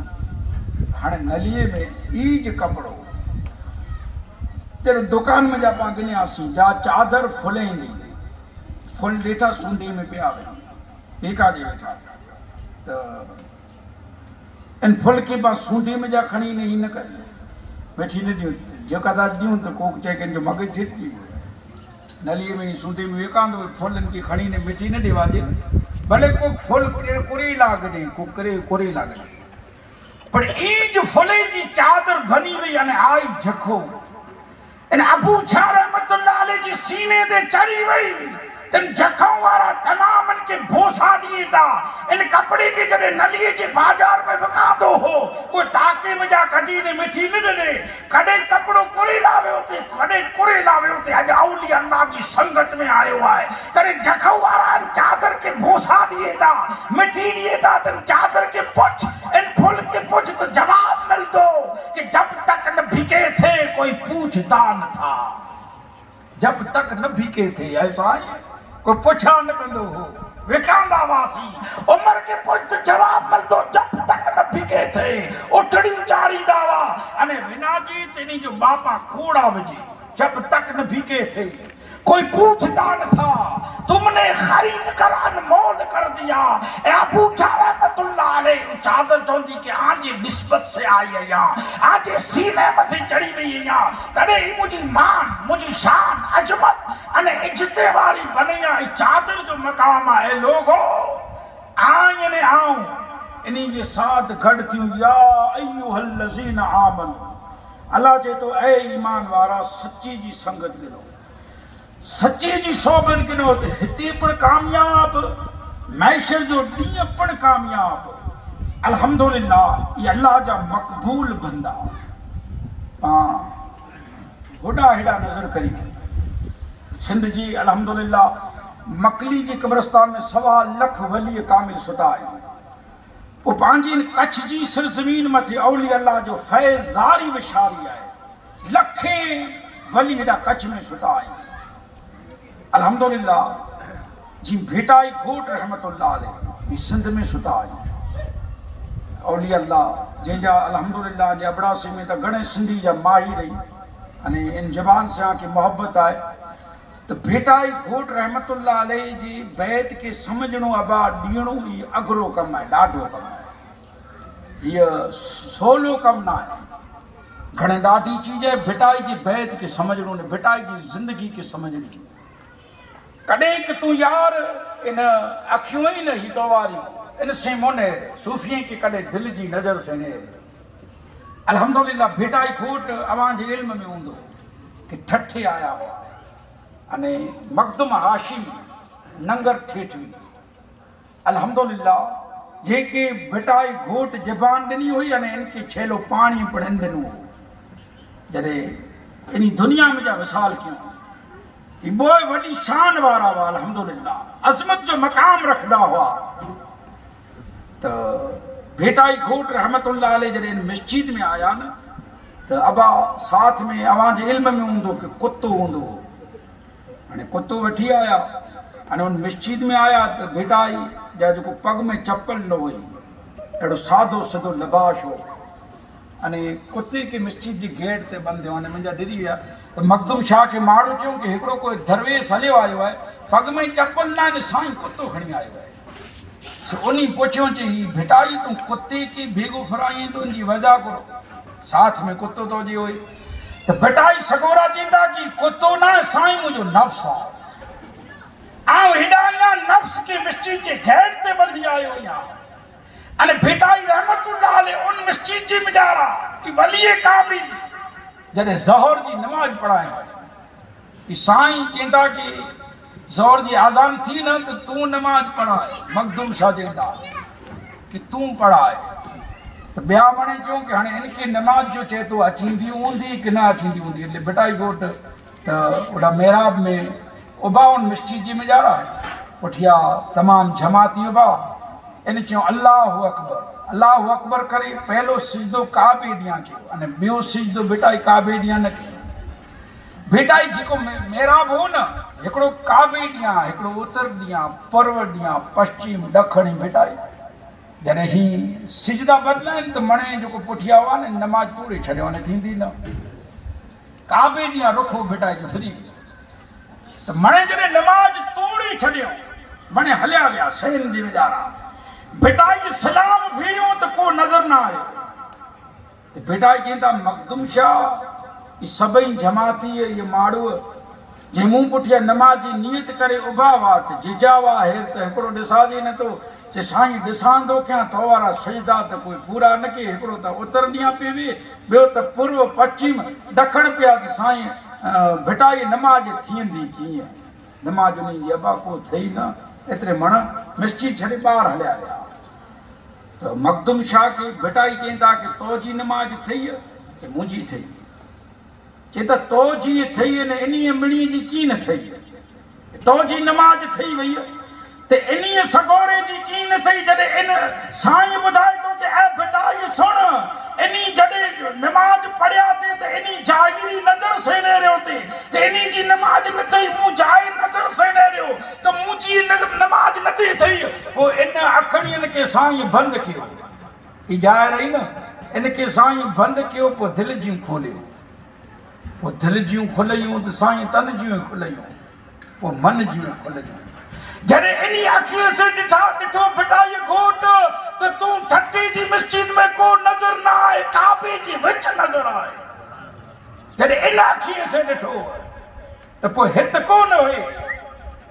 A: हाणे नलीअ में ईज कपिड़ो जॾहिं दुकान में जा पाण गिनियासीं जा चादर फुलेंदी, फुल ॾेठा सूंडी में पिया वेठा ॿेका जे वेठा त इन फुल के पाण सूंडी में जा खणी न ही न कर वेठी न ॾियूं, जेका था ॾियूं त को चए कंहिंजो मगज़ छिटजी वियो। नलीअ में सूंडी में वेकांदो फुलनि खे खणी ने मिठी न ॾिवाजे, भले को फुल कुरी लागॾे को कुरी लागॾे पर ईज फुले जी चादर बनी वई। अने आई झखो इन अबू शाह रहमतुल्लाह अलैह जी सीने ते चढ़ी वई। तन जखों वारा तमाम इनके भूसा दिए था। इन कपड़े के जड़े नलिए जे बाजार में विकांदो हो कोई ताके में जा कढी ने मिठी न दे, कॾहिं कपड़ो कुरे लावे होते, कॾहिं कुरे लावे होते। अॼु अवली अल्लाह जी संगत में आयो आहे तॾहिं जखों वारा इन चादर के भूसा दिए था, मिठी दिए था। तन चादर के पुछ इन फुल के पुछ तो जवाब मिलतो कि जब तक न भीगे थे कोई पूछता न था, जब तक न भीगे थे ऐसा है कोई पुछा न कंदो हो, विकांदा वासी उम्र के पुछ जवाब मिलतो जब तक न भीगे थे। उठड़ी उचारी दावा अने विनाजी तेनी जो बापा कूड़ा विझे जब तक न भीगे थे कोई पूछता न था। तुमने खरीद कर अनमोल कर दिया। ए अबू शाह रहमतुल्लाह अलैह चादर चौंदी के आजे निस्बत से आई है यहाँ, आजे सीने मथे चढ़ी वई है यहाँ। तॾे ही मुझी मान मुझी शान अजमत अने इज्जते वाली बनी है चादर जो मकाम है। लोगो आए ने आऊं इन्हीं जे साथ गॾ थियूं या अय्युहल लज़ीना आमन। अल्लाह जे तो ए ईमान वारा सच्ची जी संगत गिनो, सच्ची जी सोबत गिनो त हिते पण कामयाब, मैशर जो ॾींहं पण कामयाब। अल्हम्दुलिल्लाह ये अल्लाह जा मक़बूल बंदा। होॾा हेॾा नज़र करी सिंध जी अल्हम्दुलिल्लाह मकली जी कब्रस्तान में 1.25 लाख वली कामिल सुठा आहिनि। वो पंहिंजी इन कच्छ जी सरज़मीन मथे औलिया अल्लाह जो फैज़ ज़ारी विशारी आहे। लखे वली हेॾा कच्छ में सुठा आहिनि अल्हम्दुलिल्लाह। जी भेटाई घोट रहमतुल्लाह अलैह ही सिंध में सुठा आहिनि औलिया अल्लाह जंहिंजा अल्हम्दुलिल्लाह जे अबड़ासे में त घणे सिंधी जा माहिर आहिनि अने इन ज़बान सां की मोहब्बत आहे। तो भेटाई घोट रहमतुल्लाह अलैह जी बैत के समझणो अबा ॾियणो ही अघरो कमु आहे, ॾाढो कमु आहे। हीअ सवलो कमु न आहे। घणे ॾाढी चीज़ आहे भेटाई जी बैत के समझणो ने भेटाई जी ज़िंदगी के समझणी। कॾहिं कि तूं यार इन अखियूं ई न ही तो वारी इन से मोने सूफ़ीअ के कॾहिं दिलि जी नज़र से ने अल्हम्दुलिल्लाह। भेटाई घोट अवां जे इल्म में हूंदो कि ठठे आया हुआ अने मखदुम हाशिम नंगर ठेठवी अल्हम्दुलिल्लाह। जेके भेटाई घोट ज़बान ॾिनी हुई अने इनके छेलो पाणी पिणनि ॾिनो जॾहिं इन दुनिया में जा विसाल कयूं ही बोए वॾी शान वारा हुआ अल्हम्दुलिल्लाह। अज़मत जो मक़ाम रखदा हुआ। तो भेटाई घोट रहमतुल्लाह अलैह जॾहिं इन मस्जिद में आया न तो अबा साथ में अवां जे इल्म में हूंदो कि कुत्तो हूंदो हाणे कुत्तो वठी आया अने उन मस्जिद में आया तो भेटाई जा जेको पग में चप्पल न हुई अहिड़ो सादो सिधो लिबास हो अने कुत्ते के मस्जिद जी गेट ते बंदि हो। मुंहिंजा डिरी विया तो मखदुम शाह खे माण्हू चयूं कि हिकिड़ो कोई दरवेश हलियो आयो आहे पग में चप्पल न आहिनि साईं कुत्तो खणी आयो आहे। उन्हीं पुछियो चई ही भेटाई तूं कुत्ते के भेगो फराई तो उनजी वजह करो साथ में कुत्तो तो जी हुई। तो भेटाई सगोरा चींदा कि कुत्तो ना साईं मुझो नफ्स आ हेडा नफ्स के मस्जिद के गेट ते बंदी आयो या अने भेटाई रहमतुल्लाह अलैह उन मस्जिद जी मिजारा कि वली काबिल जदे ज़हर जी नमाज पढ़ाए कि साईं चींदा कि ज़हर जी आज़ान थी न तो तू नमाज पढ़ाए। मखदुम शाह चींदा कि तू पढ़ाए तो ॿिया वणे चयूं कि हाणे इनके नमाज जो चए तो अचींदी हूंदी कि न अचींदी हूंदी। એટલે भेटाई घोट तो ओड़ा मेहराब में उबा उन मस्जिद जी में जा रहा है पुठिया तमाम जमाती उबा इन चयो अल्लाह अकबर करे पहलो सिजदो काबे ॾियां कयो अने ॿियो सिजदो भेटाई काबे ॾियां न कयो। भेटाई जेको मेहराब हो न हिकिड़ो काबे ॾियां हिकिड़ो उतर ॾियां पर्व ॾियां पश्चिम ॾखण भेटाई जॾहिं ही सिजदा बदलाइनि तो मणे जेको पुठिया हुआ न नमाज तोड़े छॾियो अने थींदी न काबे ॾियां रुखो भेटाई जो फिरी तो मणे जॾहिं नमाज तोड़े छॾियो मणे हलिया विया शयुनि जी विचारा भेटाई सलाम फेरियो तो को नज़र न आयो। तो भेटाई चवंदा मखदुम शाह ई सभई जमाती ये माण्हू जे मूं पुठिया नमाज जी नियत करे उभा हुआ तो जिजा हुआ हेर तो हिकिड़ो ॾिसाजे न तो जे साईं ॾिसां थो कयां तो वारा सजदा तो कोई पूरा न के हिकिड़ो त उतर ॾियां पियो वे ॿियो त पूर्व पश्चिम ॾखण पिया त साईं भेटाई नमाज थींदी कीअं नमाज उन जी अबा को थई न एतिरे मण मस्जिद छॾे ॿाहिरि हलिया विया। तो मखदुम शाह के भेटाई चवंदा कि तो जी नमाज थई कि मुंहिंजी थई चए त तो जी थई न इन्हीअ मिणीअ जी की न थई तो जी नमाज थई वई ते इन्हीअ सगोरे जी की न थई जॾहिं इन साईं ॿुधाए थो कि ऐ भेटाई सुण इन्ही जॾहिं नमाज पढ़िया थे तो इन्ही जाहिरी नज़र से ने रहियो थे तो इन्ही जी नमाज न थई मूं जाहिर नज़र से ने रहियो तो मुंहिंजी नमाज न थी थई वो इन अखड़ियुनि के साईं बंदि कयो ही जाहिर रही न इनके साईं बंदि कयो पोइ दिलि जूं खोलियो पोइ दिलि जूं खुलियूं तो साईं तन जूं खुलियूं पोइ मन जूं खुलियूं जॾहिं इन्ही अखीअ से ॾिठो भेटाई घोट तो तूं ठठी जी मस्जिद में को नज़र न आए काबे जी विच नज़र आए जॾहिं इन अखीअ से ॾिठो तो पोइ हित कोन हुए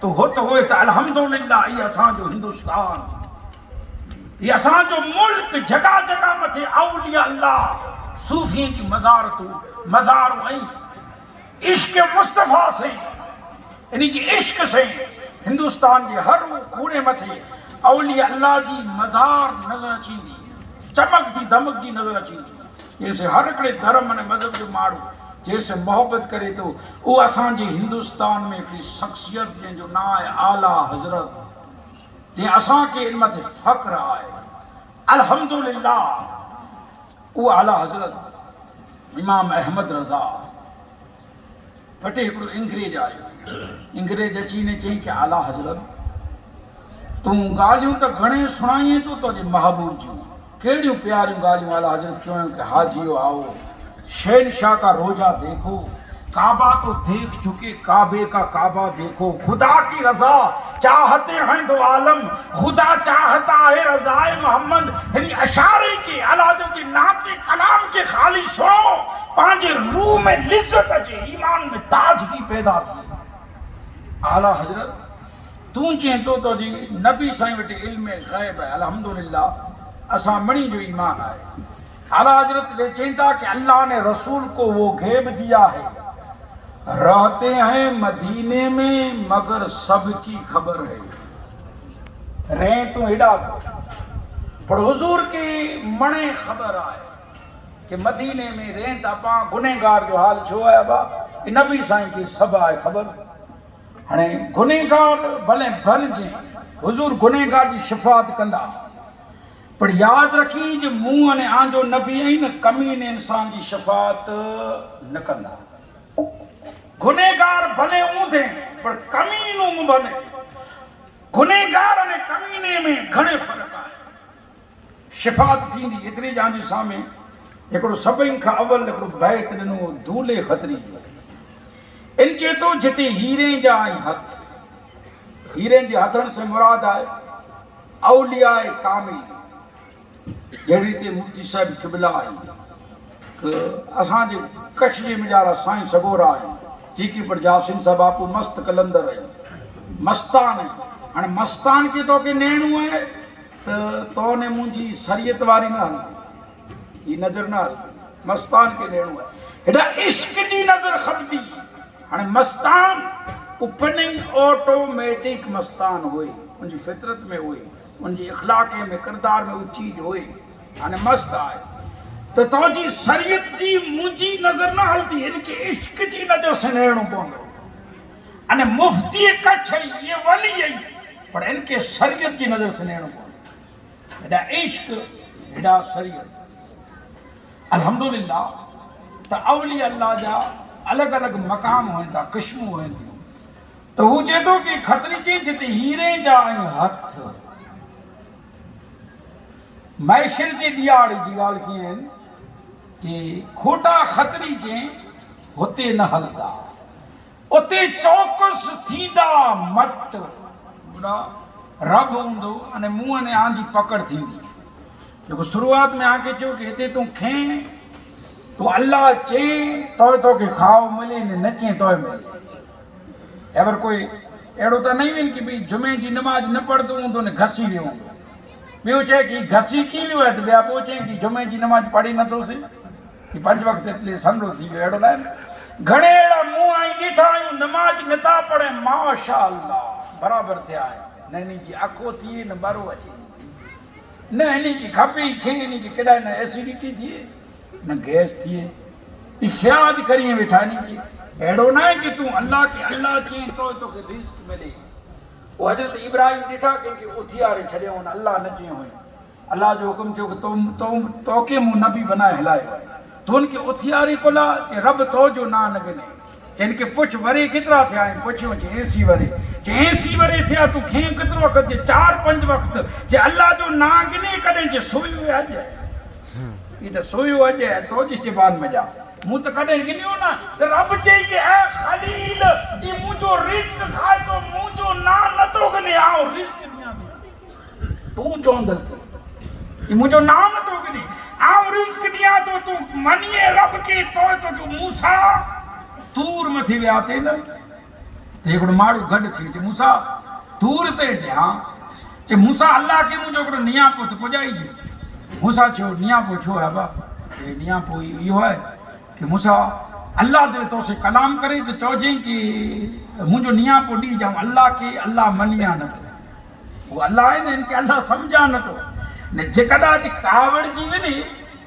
A: तो हुत हुए तो अल्हम्दुलिल्लाह ये असांजो हिंदुस्तान ये असांजो मुल्क जगह जगह मथे औलिया अल्लाह सूफी की मज़ारूं ऐं इश्क मुस्तफ़ा से इन जी इश्क से हिंदुस्तान के हर कूड़े मथे औलिया अल्लाह जी मज़ार नज़र अचींदी चमकदी दमकदी नज़र अचींदी जैसे हर हिकिड़े धर्म अने मज़हब जो माण्हू जैसे मोहब्बत करे तो वो असांजे हिंदुस्तान में हिकिड़ी शख्सियत जंहिंजो नाम आहे आला हज़रत जंहिं असांखे इन मथे फ़ख्र आहे अल्हम्दुलिल्लाह वो आला हज़रत इमाम अहमद रज़ा वटि हिकिड़ो इंग्रेज आयो। इंग्रेज अची ने चई कि आला हज़रत तूं ॻाल्हियूं त घणे सुणाईं तो तुंहिंजे महबूब जूं, कहिड़ियूं प्यारियूं ॻाल्हियूं आला हज़रत क्यों कि हाजियो आओ शहनशाह का रोजा देखो, काबा तो देख चुके काबे का काबा देखो, खुदा की रजा चाहते हैं दो आलम, खुदा चाहता है रजाए मोहम्मद। यानी अशारे के आला हज़रत जी नाते कलाम के खाली सुनो पांजे रूह में लिज्जत अचे, ईमान में ताजगी पैदा थी। आला हज़रत तू चए तो जी नबी साईं वटि इल्म ग़ैब है, अल्हम्दुलिल्लाह असां मणी जो ईमान है। आला हज़रत चईं था कि अल्लाह ने रसूल को वो ग़ैब दिया है, रहते हैं मदीने में मगर सबकी खबर है। रहे तो हेड़ा पर हुजूर के मणे खबर आए कि मदीने में रहे था पा गुनेगार जो हाल छो है बा नबी साईं की सब आए खबर। हाणे गुनेगार भले बणिजे, हुजूर गुनेगार की शिफ़ात कंदा, पर याद रखी जो मूं अने आंजो नबी आई न कमीने इंसान की शिफ़ात न कंदा। गुनेगार भले ऊंधे पर कमीनो मुंह बने, गुनेगार अने कमीने में घणे फर्क आहे। शिफ़ात थींदी एतिरे जांजे सामे हिकिड़ो सभिनि खां अवल हिकिड़ो बैत ॾिनो दूल्हे ख़तरी जो। इन चए तो जिते हीरे जा हथ, हीरे जे हथनि से मुराद आहे औलियाए कामिल, जहिड़ी ते मुफ्ती साहिब क़िबला आई असांजे कच्छ जे मिजारा साईं सगोरा आहिनि, जेकी पर जासिन साहब बापू मस्त कलंदर आई मस्तान है। हाणे मस्तान के तोखे नेणू है तो ने मुंहिंजी शरीयत वारी न हलंदी, ही नज़र न हलंदी, मस्तान के नेणू है। हेॾा इश्क जी नज़र खपंदी। हाणे मस्तान ओपनिंग ऑटोमेटिक मस्तान हुई, उनकी फितरत में हुई, उनकी इखलाक़े में किरदार में वो चीज हुई। हाणे मस्त आए तो तोजी शरीयत जी मुंहिंजी नज़र न हलती, इनके इश्क जी नज़र से नेणो पवंदो। अने मुफ्ती कच्छ ये वली आई पर इनके शरीयत जी नज़र से नेणो पवंदो। हेॾा इश्क हेॾा शरीयत। अल्हम्दुलिल्लाह त औलिया अल्लाह जा अलग अलग मकाम हुअनि था, क़िस्मूं हुअनि थियूं। तो हू चए थो कि खतरी चई जिते हीरे जा हथ, मैशर जे ॾियारी जी ॻाल्हि कीअं आहिनि कि खोटा खतरी जे हुते न हलंदा, उते चौकस थींदा मट रब हूंदो अने मुंहं ने आंजी पकड़ थींदी। जेको शुरूआत में आके चयो कि हिते तूं खें तो अल्लाह चए तो के खाओ मिले न चए तो मिले। अगर कोई अहिड़ो त नहीं आहिनि कि भई जुमे जी नमाज न पढ़ंदो हूंदो ने घसी वियो हूंदो, ॿियो चए कि घसी की वियो आहे त ॿिया पोइ चए कि जुमे जी नमाज पढ़ी नथोसीं कि 5 वक़्त एतिरे संडो थी वियो। अहिड़ो न आहे। घणे अहिड़ा मुंहं आई ॾिठा आहियूं नमाज नथा पढ़े माशा अल्लाह बराबरि थिया आहिनि, न हिन जी अखो थिए न बरो अचे, न हिन की खपे खे हिन की केॾा न एसिडिटी थिए न गैस थिए। ख्याल करी वेठा नी की अहिड़ो न आहे कि तूं अल्लाह खे अल्लाह चई तो तोखे रिस्क मिले। वो हज़रत इब्राहिम ॾिठा कंहिंखे उथियारे छॾियो न अल्लाह न चयो हुयो, अल्लाह जो हुकुम थियो कि तोखे मूं नबी बनाए हलायो आहे, तो उनखे उथियारे कोला कि रब तो जो ना न गिने। चइनि खे पुछ वरे केतिरा थिया आहिनि, पुछियो जे 80 वरे, जे 80 वरे थिया तूं खे केतिरो वक़्तु, जे 4-5 वक़्तु, जे अल्लाह जो ना गिने कॾहिं जे सोयो अॼु ये तो सोयो अॼु आहे तो जी ज़बान में जा मूं त कॾहिं गिनियो न। त रब चई कि ऐ खलील ई मुंहिंजो रिस्क खाए तो मुंहिंजो ना नथो गिने, आओ रिस्क ॾियां थो तूं चवंदल ई मुंहिंजो ना नथो गिने, आओ रिस्क ॾियां थो तूं मञे रब खे तो मूसा तूर मथी विया थे न त हिकिड़ो माण्हू गॾु थी चए मूसा तूर ते ॾियां, चए मूसा अल्लाह खे मुंहिंजो हिकिड़ो नियापो त पुॼाइजे। मूसा छो नियापो छो है बा, नियापो इहो आहे कि मूसा अल्लाह दे तो से कलाम करे तो चौजे कि मुंहिंजो नियापो ॾी जाऊं अल्लाह खे अल्लाह मञिया न थो, वो अल्लाह है न इनके अल्लाह सम्झा न थो ने जे कदाच कावड़ जी वञे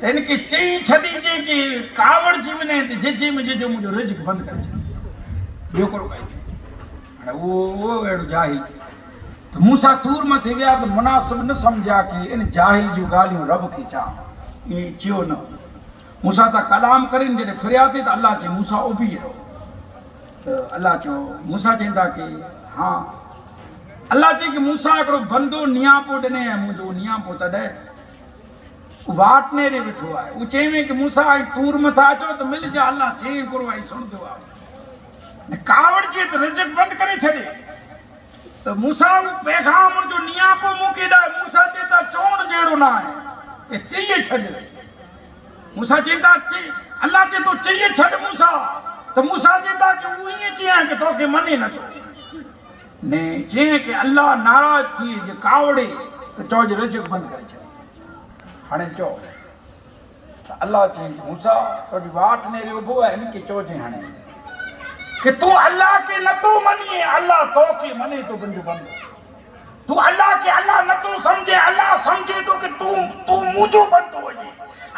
A: त इनके चई छॾीजे कि कावड़ जी वञे त जे में जो मुंहिंजो रिज़्क़ बंदि करे छॾे ॿियो कहिड़ो काई। हाणे उहो अहिड़ो जाहिल तो मूसा तूर में थे विया तो मुनासिब न समझा कि इन जाहिल जो गालियों रब की चा इन चियो न मूसा ता कलाम करिन जॾहिं फिरिया थी तो अल्लाह चई मूसा उभी रहो तो अल्लाह चो मूसा चवंदा कि हाँ अल्लाह चई कि मूसा हिकिड़ो बंदो नियापो ॾिने ऐं मुंहिंजो नियापो तॾहिं वाट नेरे वेठो आहे उहो चईं कि मूसा आई तूर मथां अचो त मिल जा अल्लाह चई हिकिड़ो आई सुणंदो आहे कावड़ चए त रिज़्क़ बंदि करे छॾे तो मूसा पैगाम जो नियापो मूंखे ॾाए मूसा चए था चवण जहिड़ो न आहे कि चई छॾ मूसा चवंदा अल्लाह चए तो चई छॾ मूसा तो मूसा चवंदा कि उहो ईअं चयां कि तोखे मने नथो ने चई कि अल्लाह नाराज़ थी जे कावड़े तो चओ जे रिज़्क़ बंदि करे छॾ हाणे चओ त अल्लाह चई मूसा तुंहिंजी वाट नेरे उभो आहे हिनखे चओजांइ हाणे कि तू अल्लाह के न तो मनिए अल्लाह तो के मने तो बंदो बंदो तू अल्लाह के अल्लाह न तो समझे अल्लाह समझे तो कि तू मुझो बंदो वही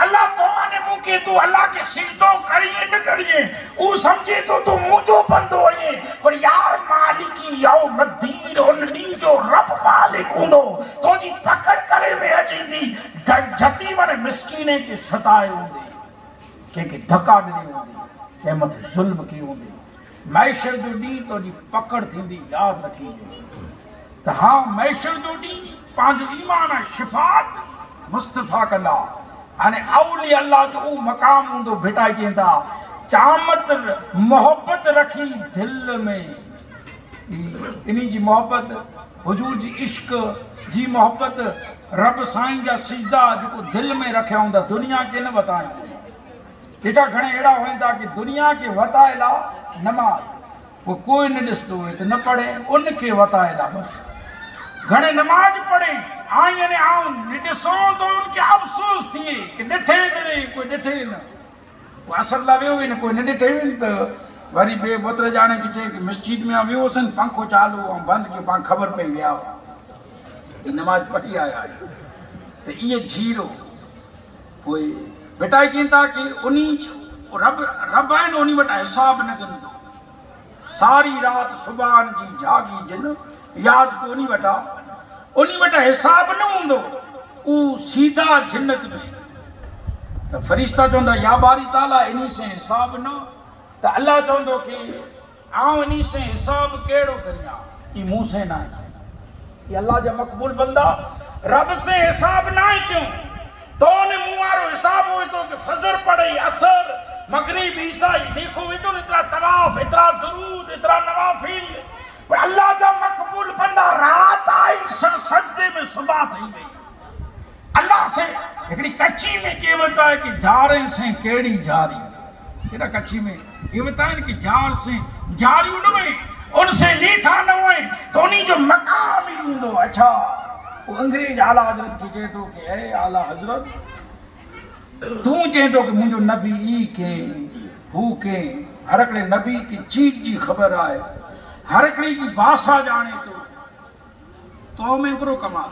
A: अल्लाह तो ने मुके तू अल्लाह के सिजदो करिए न करिए वो समझे तो तू मुझो बंदो वही पर यार मालिकी यौमद्दीन उन डी जो रब मालिक हुंदो तो जी पकड़ करे में अचींदी जती माने मिस्कीने के सताए हुंदे के धक्का ॾिनी हुंदी के मथे ज़ुल्म की हुंदी मैशर जो ॾींहुं तुंहिंजी पकड़ थींदी यादि रखी त हा मैशर जो ॾींहुं पंहिंजो ईमान ऐं शिफ़ात मुस्तफ़ा कंदा हाणे अउली अल्लाह जो उहो मक़ाम हूंदो भिटाए चवंदा चामत मोहबत रखी दिलि में इन जी मोहबत हुजूर जी इश्क जी मोहबत रब साईं जा सिजदा जेको दिलि में रखिया हूंदा दुनिया खे न वताइण ॾिठा घणे अहिड़ा हूंदा कि दुनिया खे वताए ला नमाज वो कोई न ॾिसंदो हुए तो न पढ़े उनके वताए ला बस घणे नमाज पढ़े आईने आऊं ॾिसो तो उनके अफ़सोस थिए कि ॾिठे मेरे कोई ॾिठे न वो असर ला वियो न कोई न ॾिठे तो वरी ॿिए बोतल ॼाणे कि चए कि मस्जिद में वियोसीं पंखो चालू ऐं बंदि कयो पाण ख़बर पई विया नमाज पढ़ी आया तो इहे जीरो पोइ बेटा चवंदा कि उन रब है उन वटि हिसाब न कंदो सारी रात सुभान जी जागी जिन याद को उन वटि हिसाब न हूंदो उ सीधा जन्नत में तो फरिश्ता चवंदा या बारी ताला इन से हिसाब न तो अल्लाह चवंदो कि आउं इन से हिसाब कहिड़ो करियां ई मूं से न ये अल्लाह जा मक़बूल बंदा रब से हिसाब ना क्यों तो ने मुआरो हिसाब हुए तो कि फजर पढ़े असर मगरिब ईसा देखो इधर इतना तवाफ इतना दुरूद इतना नवाफिल पर अल्लाह जा मकबूल बंदा रात आई सजदे में सुबह थी गई अल्लाह से एकड़ी कच्ची में कहवत है कि जारे से केड़ी जारी केड़ा कच्ची में कहवत है कि जार से जारी उनमें उनसे लिखा न हुए तो उन्हीं जो मकाम ही हुंदो अच्छा वो अंग्रेज आला हजरत की चए तो कि ए आला हजरत तू चए तो कि मुझो नबी ई के हू के हर हिकिड़े नबी की चीज जी ख़बर आहे हर हिकिड़ी जी भाषा जाने तो में हिकिड़ो कमाल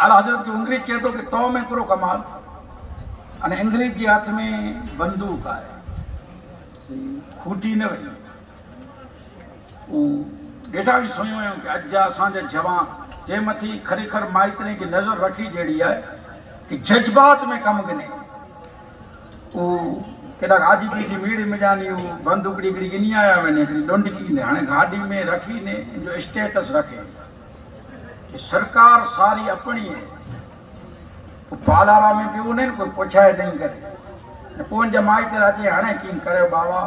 A: आला हजरत जो अंग्रेज चए तो कि तो में हिकिड़ो कमाल अने अंग्रेज जे हथ में बंदूक आहे खूटी न वई ॾेढा बि सुञो आहियूं कि अॼु जा असांजा जवान जे मथी खरेखर माइतरे की नज़र रखी जहिड़ी आहे कि जज्बात में कमु गिने केॾा गाजीपुर जी मीड़ मिजानी बंदूकड़ी हिकिड़ी गिनी आया वञे हिकिड़ी डुंडकी ने हाणे गाॾी में रखी ने जो स्टेटस रखे कि सरकार सारी अपनी है पालारा में बि उन्हें कोई पुछाए नहीं करे पोइ जा माइतर अचे हाणे कीअं करियो बाबा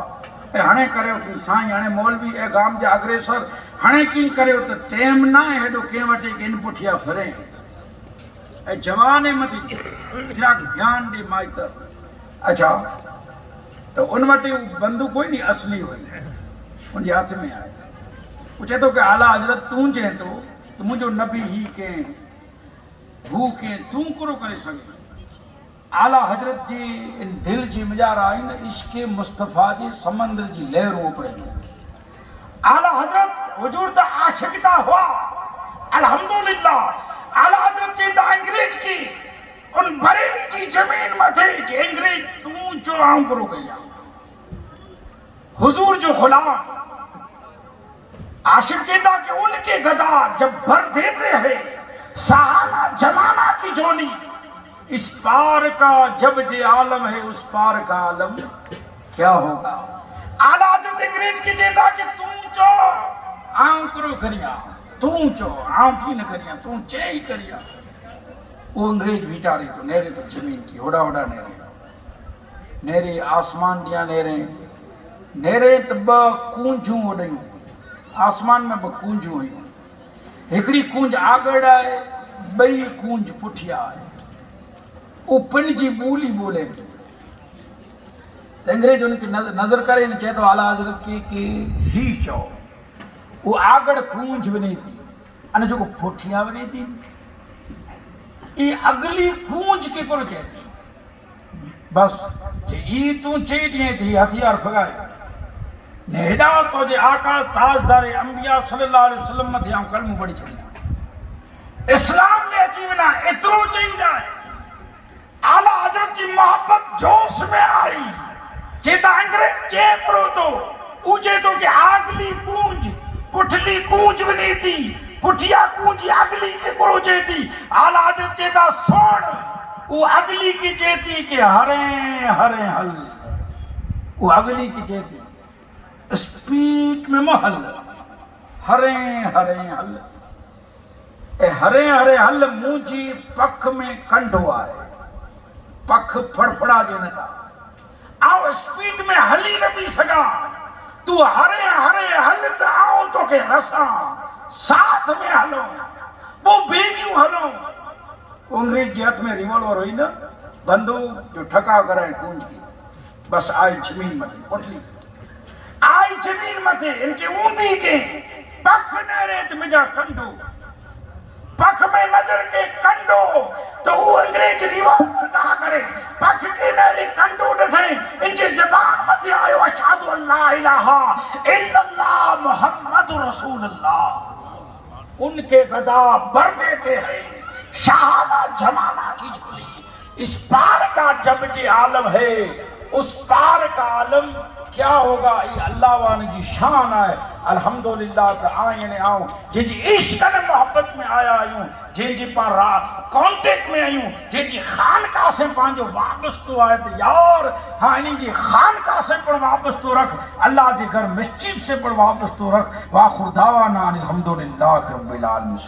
A: ऐं हाणे करियो कि साईं हाणे मौलवी ऐं गाम जा अग्रेसर हाणे कीअं करियो त टेम न आहे हेॾो कंहिं वटि कि इन पुठियां फिरे ऐं जवान मथे ध्यानु ॾे माइतर अच्छा तो उन वटि बंदूक कोई नहीं असली हुई उनके हाथ में आए वो चए तो कि आला हजरत तू चए तो कि मुझो नबी ही के हू के तू करो करे सके आला हजरत जी इन दिल जी मिजारा आई न इश्क मुस्तफ़ा जी समंदर जी लहरों पर आला हजरत हुजूर दा आशिक दा हुआ अल्हम्दुलिल्लाह आला हजरत जी दा अंग्रेज की उन बरेली जी जमीन मथे कि अंग्रेज तू जो आऊं करो गया हुजूर जो गुलाम आशिक कहता कि उनके गदा जब भर देते हैं सहाना जमाना की झोली, इस पार का जब जे आलम है उस पार का आलम क्या होगा। आला हजरत अंग्रेज की चेता कि तू चो आऊं करो करिया, तू चो आऊं की न करिया, तू चे ही करिया। वो अंग्रेज बिचारे तो नेरे तो जमीन की होड़ा होड़ा नेरे आसमान दिया नेरे तब कूंजू उड़ियूं आसमान में ब कूंजू हुयूं, हिकड़ी कूंज आगड़ आए, बई कूंज पुठिया आए। वो पंहिंजी ॿोली बोले तो अंग्रेज उनकी नजर करे चए तो आला हजरत की ही चो वो आगड़ कूंज वञे थी अने जो पुठिया वञे थी ये अगली कूंज के को चए थी। बस ई तू चे ॾींहं थी हथियार फगाए नेड़ा तो जे आका ताजदार अंबिया सल्लल्लाहु अलैहि वसल्लम मथे आऊं कलमो पढ़ी छॾियां, इस्लाम में अची वञा एतिरो चईंदा आहिनि। आला हजरत जी मोहब्बत जोश में आई, चेता अंग्रेज चे परो तो ऊंचे तो के आगली कूंज पुठली कूंज वनी थी, पुठिया कूंज अगली के को चेती। आला हजरत चेता सोण वो अगली की चेती के हरे हरे हल, वो अगली की चेती स्पीड में महल हरे हरे हल, ए हरे हरे हल मुंहिंजी पख में कंढो आहे, पख फड़फड़ा जे नथा आओ स्पीड में हली नथी सघां, तू हरे हरे हल त आऊं तोखे रसां, साथ में हलो वो बेगियूं हलो। अंग्रेज जे हथ में रिवॉल्वर हुई न, बंदूक जो ठका कराए कूंज की, बस आई जमीन मथे पुठली आई जमीन मथे इनके ऊंधी के पख नेरे त मुंहिंजा कंडो, पख में नजर के कंडो तो वो अंग्रेज रिवॉल्वर कहा करे पख के नेरे कंडो ॾिठे इनजे ज़बान मथे आयो अशहदु अल्ला इलाहा इल्लल्लाह मुहम्मदुर रसूलुल्लाह। उनके गदा भर देते हैं शहादा जमाना की झोली, इस पार का जब जे आलम है उस पार का आलम क्या होगा। ये अल्लाह वाले की शान है। अल्हम्दुलिल्लाह त आए ने आऊं जिनजी इश्क ने मोहब्बत में आया आयूं, जिनजी पर कांटेक्ट में आयूं, जिनजी खानका से पांजो वाबस्तो आए तो यार हाँ इन्हीं जी खानका से पर वाबस्तो रख, अल्लाह जे घर मस्जिद से पर वाबस्तो रख। वाखुर दावाना अल्हम्दुलिल्लाह रब्बिल आलमीन।